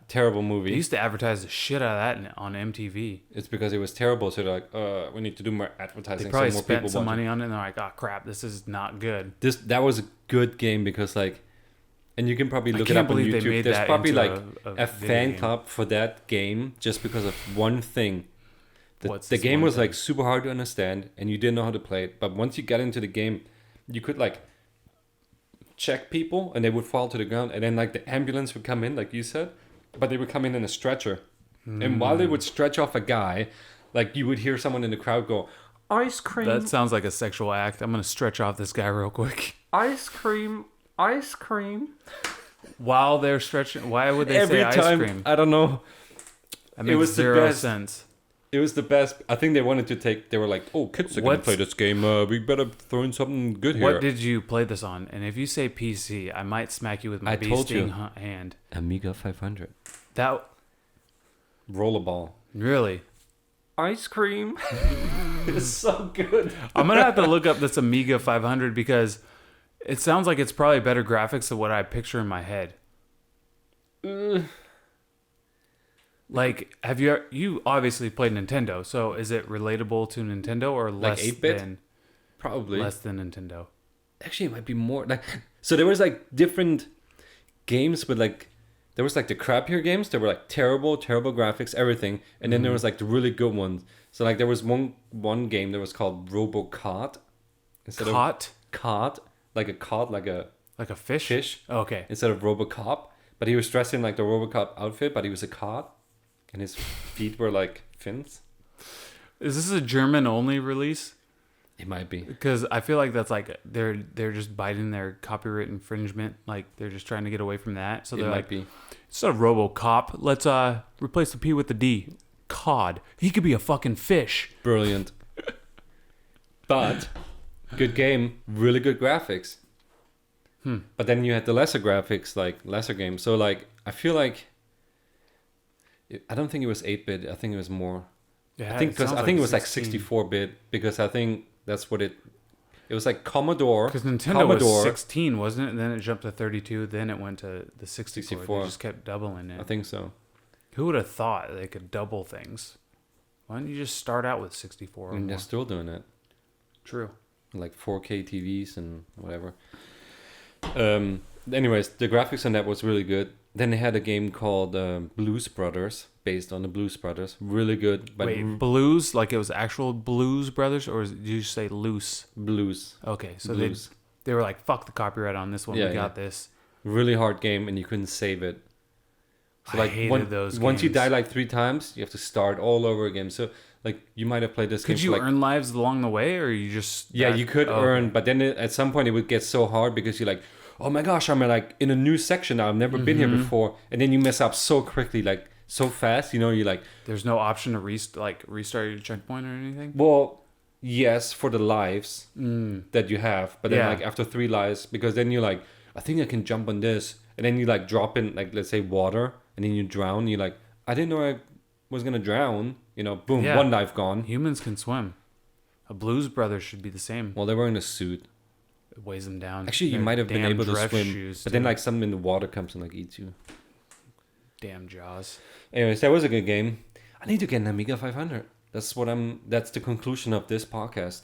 terrible They movie. used to advertise the shit out of that on MTV. It's because it was terrible, so they're like, we need to do more advertising. They probably so more spent people some watch it. money on it, and they're like, oh crap, this is not good. That was a good game because like, and you can probably look it can't up on believe they YouTube. made There's that probably into like a a video fan game. club for that game just because of one thing. What's The this game one was thing? like super hard to understand, and you didn't know how to play it. But once you got into the game, you could like check people, and they would fall to the ground, and then like the ambulance would come in, like you said, but they would come in a stretcher, and while they would stretch off a guy, like you would hear someone in the crowd go, "Ice cream." That sounds like a sexual act. I'm gonna stretch off this guy real quick. Ice cream. Ice cream. While they're stretching, why would they Every say time, ice cream? I don't know. That makes was the zero best. sense. It was the best. I think they wanted to take. They were like, "Oh, kids are gonna What's- play this game. We better throw in something good here." What did you play this on? And if you say PC, I might smack you with my I bee told sting you. hand. Amiga 500. That Rollerball. really? Ice cream. It's so good. I'm gonna have to look up this Amiga 500 because it sounds like it's probably better graphics than what I picture in my head. Like, have you obviously played Nintendo? So is it relatable to Nintendo or less 8-bit? than Probably. less than Nintendo? Actually, it might be more. Like, so there was like different games with like. There was like the crappier games. There were like terrible graphics, everything, and then there was like the really good ones. So like there was one game that was called Kart. Caught Kart, like a cod, like a like a fish. fish, Okay. instead of Robocop. But he was dressed in like the Robocop outfit, but he was a cod, and his feet were like fins. Is this a German only release? It might be. Because I feel like that's like they're just biting their copyright infringement. Like they're just trying to get away from that. So It they're might like, be. instead of RoboCop, let's replace the P with the D. Cod. He could be a fucking fish. Brilliant. But good game, really good graphics. But then you had the lesser graphics, like lesser games. So like I feel like I don't think it was 8-bit. I think it was more. Yeah, I think because I think it was like 16. 64-bit because I think that's what it was like Commodore. Because Nintendo was 16, wasn't it? And then it jumped to 32. Then it went to the 64. 64. They just kept doubling it. I think so. Who would have thought they could double things? Why don't you just start out with 64? Or And more? they're still doing it. True. Like 4K TVs and whatever. Anyways, the graphics on that was really good. Then they had a game called Blues Brothers, based on the Blues Brothers. Really good. But Wait, Blues? Like it was actual Blues Brothers? Or did you say Loose? Blues. Okay, so Blues. they were like, fuck the copyright on this one. Yeah, we got yeah. this. Really hard game, and you couldn't save it. So I like hated those once you games. die like 3 times, you have to start all over again. So like you might have played this game Could for, you like, earn lives along the way, or you just... Yeah, you could Oh, earn, okay. but then at some point it would get so hard because you're like, oh my gosh, I'm like in a new section now. I've never been here before, and then you mess up so quickly, like so fast. You know, you're like, There's no option to restart your checkpoint or anything? well, yes, for the lives that you have, but then Yeah. like after 3 lives, because then you're like, I think I can jump on this, and then you like drop in like, let's say, water, and then you drown. You're like, I didn't know I was gonna drown. Boom, Yeah. 1 life gone. Humans can swim. A Blues Brothers should be the same. Well, they're wearing a suit. It weighs them down. Actually, you Their might have been damn able to dress swim, shoes, but then too. like something in the water comes and like eats you. Damn Jaws. Anyways, that was a good game. I need to get an Amiga 500. That's the conclusion of this podcast.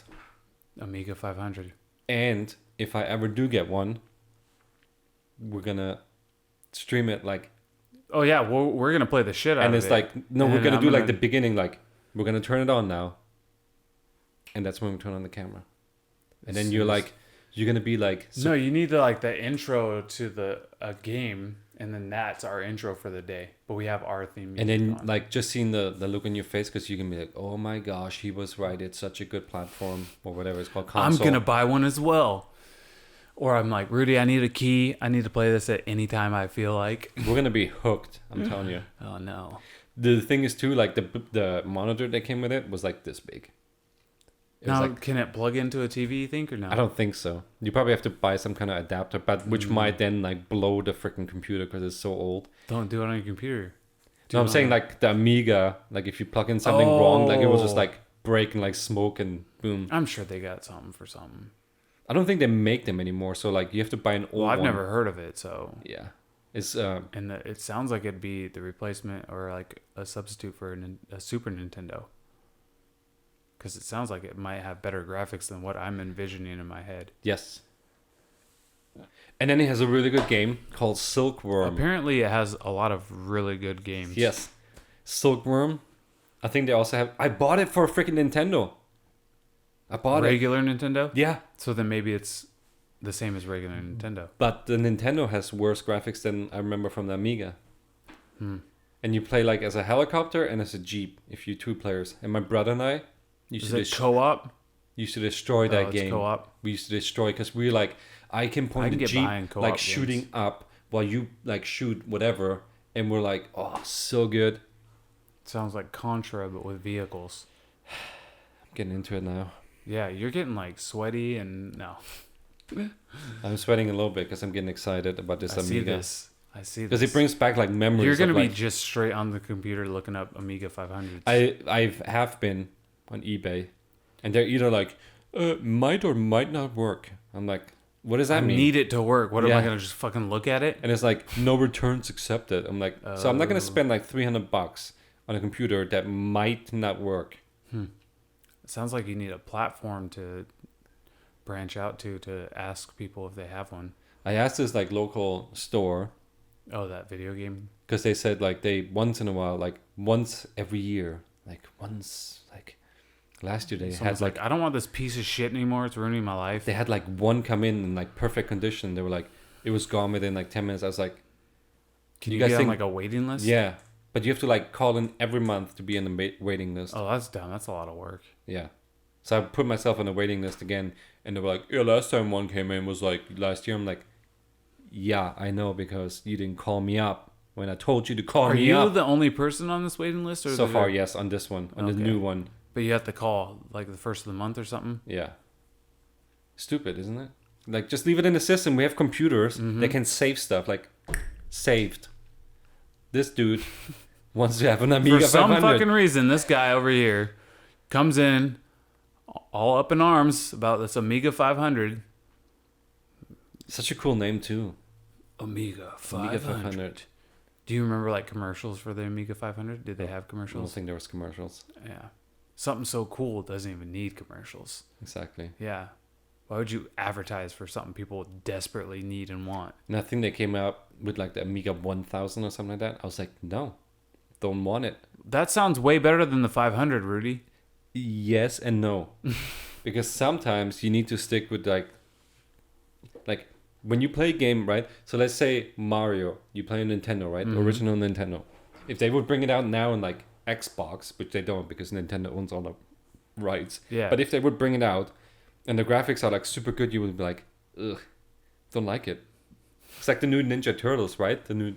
Amiga 500. And if I ever do get one, we're gonna stream it like, Oh yeah, we're gonna play the shit out and of it's it. like, no, And we're gonna I'm do like gonna- the beginning, like we're gonna turn it on now, and that's when we turn on the camera, and then you're gonna be like, No, you need the intro to a game, and then that's our intro for the day. But we have our theme music and then on. like just seeing the look on your face, because you can be like, oh my gosh, he was right, it's such a good platform, or whatever it's called, I'm console. gonna buy one as well. Or I'm like, Rudy, I need a key. I need to play this at any time I feel like. We're gonna be hooked, I'm telling you. Oh no. The thing is too, like the monitor that came with it was like this big. It was Now, like, can it plug into a TV, you think, or no? I don't think so. You probably have to buy some kind of adapter, but which might then like blow the freaking computer because it's so old. Don't do it on your computer. Do No, I'm it saying on- like the Amiga, like if you plug in something wrong, like it will just Oh. like break and like smoke and boom. I'm sure they got something for something. I don't think they make them anymore, so like you have to buy an old Well, I've one. never heard of it, so. Yeah, it's And it sounds like it'd be the replacement or like a substitute for a Super Nintendo. Because it sounds like it might have better graphics than what I'm envisioning in my head. yes. And then he has a really good game called Silkworm. Apparently, it has a lot of really good games. Yes, Silkworm. I think they also have. I bought it for a freaking Nintendo. I bought it. Regular Nintendo? Yeah, So then maybe it's the same as regular Nintendo. but the Nintendo has worse graphics than I remember from the Amiga. Hmm. And you play like as a helicopter and as a jeep if you 2 players. And my brother and I used Is to it co-op? used to destroy that it's game. co-op. We used to destroy because we were like, I can point I can the get jeep behind co-op like games. shooting up while you like shoot whatever, and we're like, oh, so good. Sounds like Contra, but with vehicles. I'm getting into it now. Yeah, you're getting like sweaty and no. I'm sweating a little bit because I'm getting excited about this I see Amiga. this. I see Because this. it brings back like memories. You're gonna of, be like, just straight on the computer looking up Amiga 500s. I have been on eBay, and they're either like might or might not work. I'm like, what does that mean? need it to work. What am I Yeah. gonna just fucking look at it? And it's like no returns accepted. I'm like, so I'm not gonna Oh. spend like $300 on a computer that might not work. It sounds like you need a platform to branch out to ask people if they have one. I asked this like local store Oh, that video game. because they said like they once in a while, like once every year, like once like last year they Someone's had like I don't want this piece of shit anymore. It's ruining my life. they had like one come in like perfect condition. They were like it was gone within like 10 minutes. I was like, Can you you guys get think- on like a waiting list? yeah, but you have to like call in every month to be on the waiting list. Oh, that's dumb. That's a lot of work. Yeah. So I put myself on the waiting list again, and they were like, yeah, last time one came in was like last year. I'm like, yeah, I know, because you didn't call me up when I told you to call Are me you up. the only person on this waiting list? Or So is far, there- yes, on this one, on the Okay. new one. But you have to call like the first of the month or something. Yeah. Stupid, isn't it? Like, just leave it in the system. We have computers that can save stuff. Like, saved. This dude wants to have an Amiga For some 500. fucking reason, this guy over here comes in all up in arms about this Amiga 500. Such a cool name, too. Amiga 500. Amiga 500. Do you remember like commercials for the Amiga 500? Did they have I don't commercials? think there was commercials. Yeah. Something so cool doesn't even need commercials. Exactly. Yeah. Why would you advertise for something people desperately need and want? And I think they came out with like the Amiga 1000 or something like that. I was like, no, don't want it. That sounds way better than the 500, Rudy. Yes and no. Because sometimes you need to stick with like when you play a game, right? So let's say Mario, you play on Nintendo, right? Original Nintendo. If they would bring it out now in like Xbox, which they don't because Nintendo owns all the rights. Yeah. But if they would bring it out and the graphics are like super good, you would be like, ugh, don't like it. It's like the new Ninja Turtles, right? The new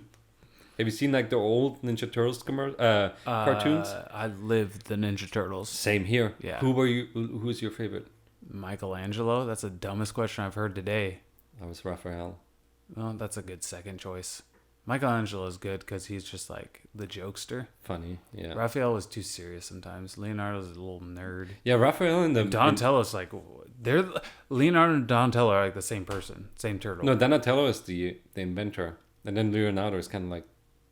Have you seen like the old Ninja Turtles cartoons? I lived the Ninja Turtles. Same here. Yeah. Who's your favorite? Michelangelo? That's the dumbest question I've heard today. I was Raphael. Well, that's a good second choice. Michelangelo is good because he's just like the jokester. Funny, yeah. Raphael was too serious sometimes. Leonardo's a little nerd. Yeah, Raphael and Donatello's like they're Leonardo and Donatello are like the same person, same turtle. No, Donatello is the inventor, and then Leonardo is kind of like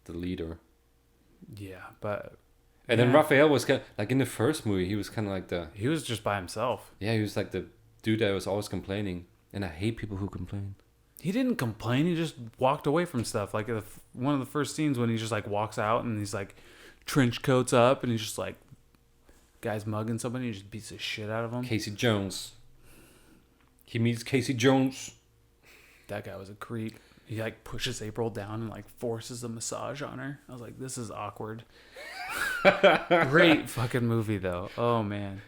the leader. Yeah, but and then Raphael was kind of, like in the first movie, he was kind of like he was just by himself. Yeah, he was like the dude that was always complaining, and I hate people who complain. He didn't complain. He just walked away from stuff. Like one of the first scenes when he just like walks out and he's like trench coats up and he's just like guy's mugging somebody. He just beats the shit out of him. Casey Jones. He meets Casey Jones. That guy was a creep. He like pushes April down and like forces a massage on her. I was like, this is awkward. Great fucking movie though. Oh man.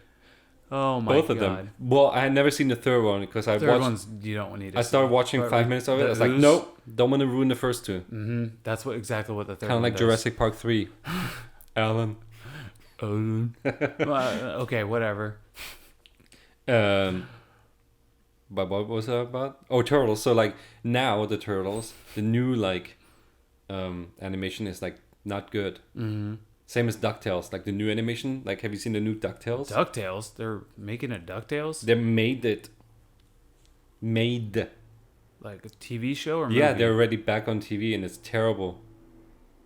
Oh my god. Both of them. Well, I had never seen the third one because I third one's you don't need to I started watching 5 minutes of it. I was like, nope, don't want to ruin the first two. Mm-hmm. That's exactly what the third one kind of like does. Jurassic Park 3. Alan. Okay, whatever. But what was that about? Oh, Turtles. So like now the Turtles, the new like animation is like not good. Mm-hmm. Same as DuckTales, like the new animation. Like, have you seen the new DuckTales? DuckTales? They're making a DuckTales? They made like a TV show or movie? Yeah, they're already back on TV and it's terrible.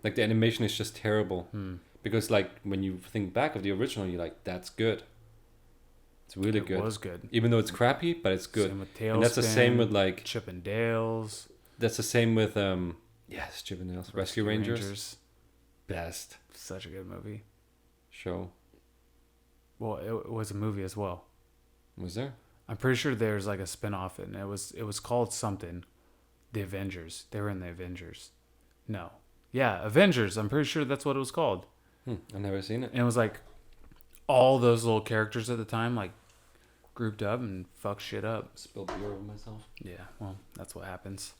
Like the animation is just terrible. Because like when you think back of the original, you're like, that's good. It's really good. It was good. Even though it's crappy, but it's good. Same with And that's the same with like Chip and Dale's. That's the same with yes, Chip and Dale's. Rescue Rangers. Best. Such a good movie. Show. Well, it was a movie as well. Was there? I'm pretty sure there's like a spin-off and it was called something. The Avengers. They were in the Avengers. No. Yeah, Avengers. I'm pretty sure that's what it was called. I've never seen it. And it was like all those little characters at the time like grouped up and fucked shit up. Spilled beer over myself. Yeah, well, that's what happens.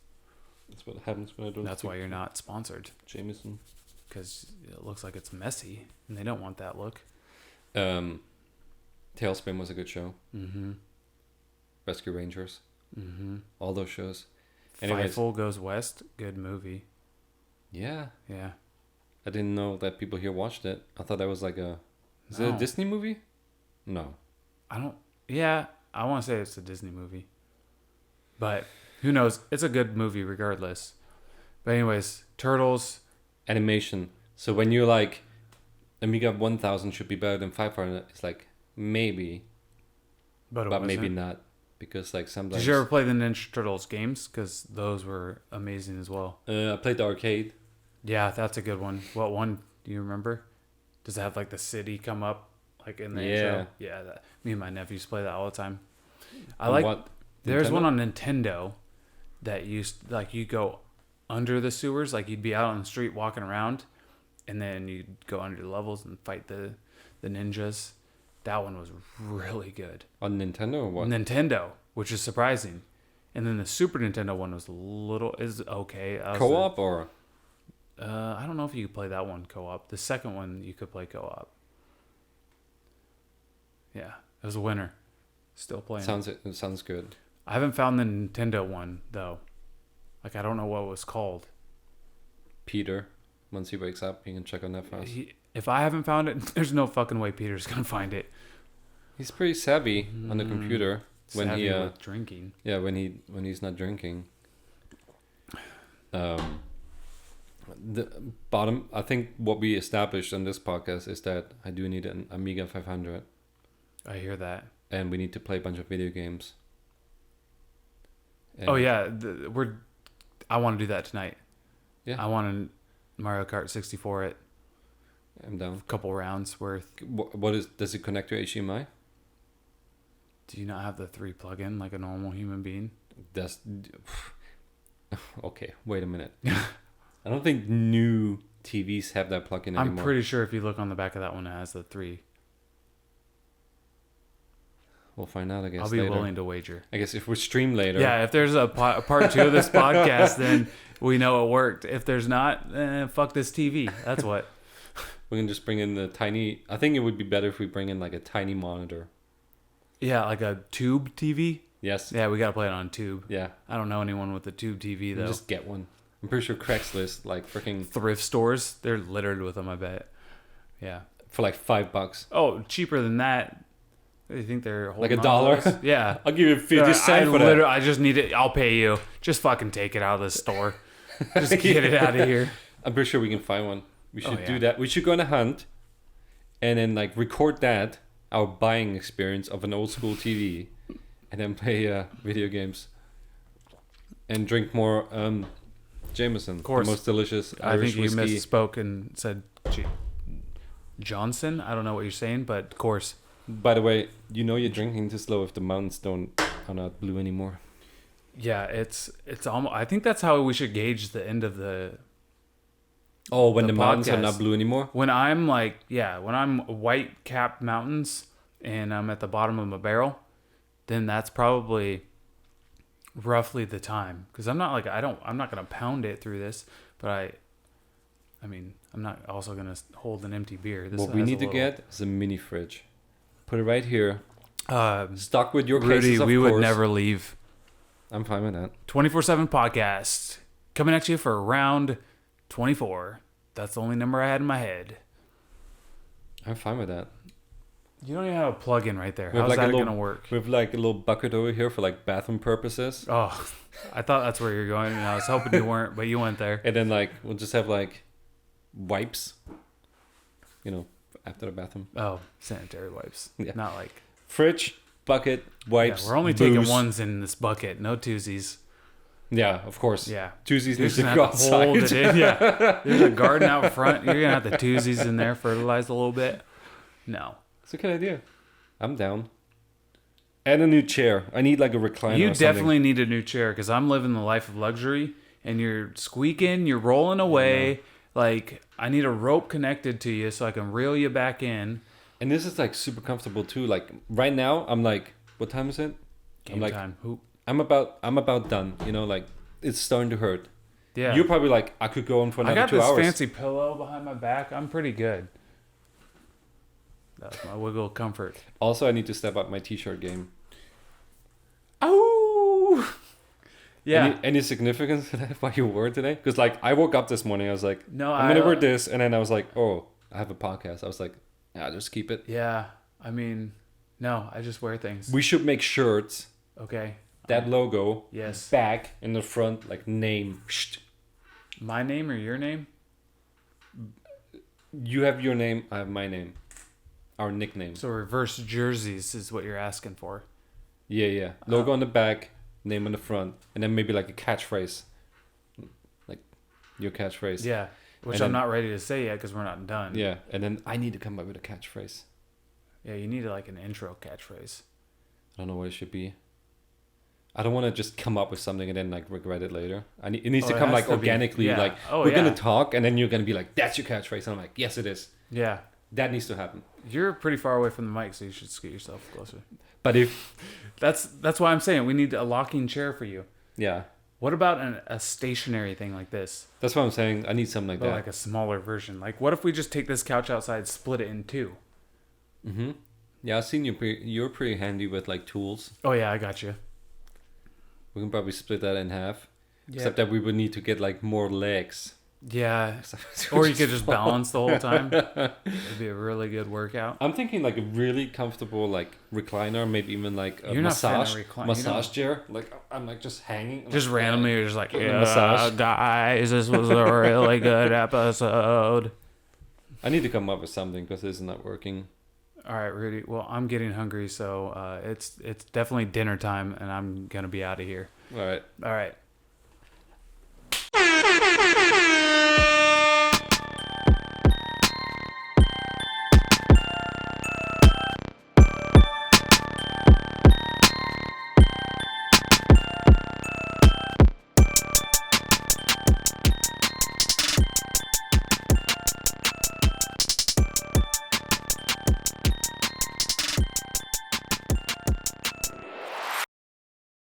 That's what happens when I don't. That's why you're not sponsored. Jameson. Because it looks like it's messy, and they don't want that look. Tailspin was a good show. Mm-hmm. Rescue Rangers. Mm-hmm. All those shows. Fightful Goes West. Good movie. Yeah. Yeah. I didn't know that people here watched it. I thought that was like a... Is it a Disney movie? No. Yeah, I want to say it's a Disney movie. But who knows? It's a good movie regardless. But anyways, Turtles... Animation. So when you're like, Amiga 1000 should be better than 500, it's like, maybe. But maybe not. Because like sometimes... Did you ever play the Ninja Turtles games? Because those were amazing as well. I played the arcade. Yeah, that's a good one. What one do you remember? Does it have like the city come up like in the intro? Yeah, me and my nephews play that all the time. There's one on Nintendo that used like you go under the sewers, like you'd be out on the street walking around, and then you'd go under the levels and fight the ninjas. That one was really good. On Nintendo or what? Nintendo, which is surprising. And then the Super Nintendo one was okay. Co-op or? I don't know if you could play that one co-op. The second one you could play co-op. Yeah, it was a winner. Still playing. It sounds good. I haven't found the Nintendo one though. Like I don't know what it was called. Peter, once he wakes up, he can check on that fast. If I haven't found it, there's no fucking way Peter's gonna find it. He's pretty savvy on the computer when savvy with drinking. Yeah, when he's not drinking. The bottom. I think what we established on this podcast is that I do need an Amiga 500. I hear that. And we need to play a bunch of video games. And I want to do that tonight. Yeah. I want to Mario Kart 64 it. I'm down. A couple rounds worth. Does it connect to HDMI? Do you not have the 3 plug-in like a normal human being? Okay, wait a minute. I don't think new TVs have that plug-in anymore. I'm pretty sure if you look on the back of that one, it has the 3. We'll find out, I guess. I'll be willing to wager. I guess if we stream later. Yeah, if there's a part 2 of this podcast, then we know it worked. If there's not, fuck this TV. That's what. We can just bring in the tiny. I think it would be better if we bring in like a tiny monitor. Yeah, like a tube TV. Yes. Yeah, we gotta play it on tube. Yeah. I don't know anyone with a tube TV though. Just get one. I'm pretty sure Craigslist, like freaking Thrift stores, they're littered with them. I bet. Yeah. for like $5. Oh, cheaper than that. You think they're Like holding $1? on to those? Yeah. I'll give you 50 cents for that. I just need it. I'll pay you. Just fucking take it out of the store. Just get it out of here. I'm pretty sure we can find one. We should yeah. do that. We should go on a hunt and then like record that, our buying experience of an old school TV, and then play video games and drink more Jameson, Of course. the most delicious I Irish think you whiskey. misspoke and said Johnson. I don't know what you're saying, but of course. By the way, you know you're drinking too slow if the mountains are not blue anymore. Yeah, it's almost. I think that's how we should gauge the end of the. Oh, when the The mountains are podcast. not blue anymore? When I'm like, yeah, when I'm white capped mountains and I'm at the bottom of my barrel, then that's probably roughly the time. Because I'm not like I'm not gonna pound it through this, but I mean, I'm not also gonna hold an empty beer. This What we has need to get is a mini fridge. Put it right here. Stock with your Rudy, cases, of we course. would never leave. I'm fine with that. 24/7 podcast coming at you for round 24. That's the only number I had in my head. I'm fine with that. You don't even have a plug-in right there. We have How's like a that little- gonna work? We have like a little bucket over here for like bathroom purposes. Oh, I thought that's where you're going, and I was hoping you weren't, but you went there. And then like we'll just have like wipes. You know, after the bathroom. Oh, sanitary wipes. Yeah. Not like Fridge, bucket, wipes. Yeah, we're only booze. taking ones in this bucket, no twosies. Yeah, of course. Yeah. Twosies You're need just to gonna go have to hold it outside. in. Yeah. There's a garden out front. You're gonna have the twosies in there, fertilize a little bit. No. It's a good idea. I'm down. And a new chair. I need like a recliner. You or something. definitely need a new chair because I'm living the life of luxury, and you're squeaking, you're rolling away. Like I need a rope connected to you so I can reel you back in. And this is like super comfortable too. Like right now, I'm like, what time is it? Game I'm like, time. Hoop. I'm about done. You know, like it's starting to hurt. Yeah. You're probably like, I could go on for I another got 2 this hours. fancy pillow behind my back. I'm pretty good. That's my wiggle of comfort. Also, I need to step up my t-shirt game. Oh. Yeah. Any significance to that? Why you wore it today? Because like I woke up this morning, I was like, No, I'm gonna wear this, and then I was like, oh, I have a podcast. I was like, yeah, just keep it. Yeah. I mean, no, I just wear things. We should make shirts. Okay. That logo. Yes. Back in the front, like name. My name or your name? You have your name. I have my name. Our nickname. So reverse jerseys is what you're asking for. Yeah. Logo on the back, name on the front, and then maybe like a catchphrase. Like your catchphrase. Yeah. Which And I'm then- not ready to say yet because we're not done. Yeah, and then I need to come up with a catchphrase. Yeah, you need like an intro catchphrase. I don't know what it should be. I don't want to just come up with something and then like regret it later. It needs to It come has like to be- organically. yeah. Like Oh, we're yeah. gonna talk, and then you're gonna be like, "That's your catchphrase," and I'm like, "Yes, it is." Yeah. That needs to happen. You're pretty far away from the mic, so you should scoot yourself closer. But if That's why I'm saying we need a locking chair for you. yeah, What about a stationary thing like this? that's what I'm saying. I need something like But that. like a smaller version. Like what if we just take this couch outside, split it in two? Mm-hmm. Yeah, I've seen you. You're pretty handy with like tools. Oh yeah, I got you. We can probably split that in half. Yeah. Except that we would need to get like more legs. Yeah. Or you could just balance the whole time. It'd be a really good workout. I'm thinking like a really comfortable like recliner, maybe even like a You're not fan of massage you chair. Like I'm like just hanging. Just like, randomly, you're just like, yeah, massage. guys, this was a really good episode. I need to come up with something because this is not working. All right, Rudy. Well, I'm getting hungry, so it's definitely dinner time, and I'm gonna be out of here. All right. All right.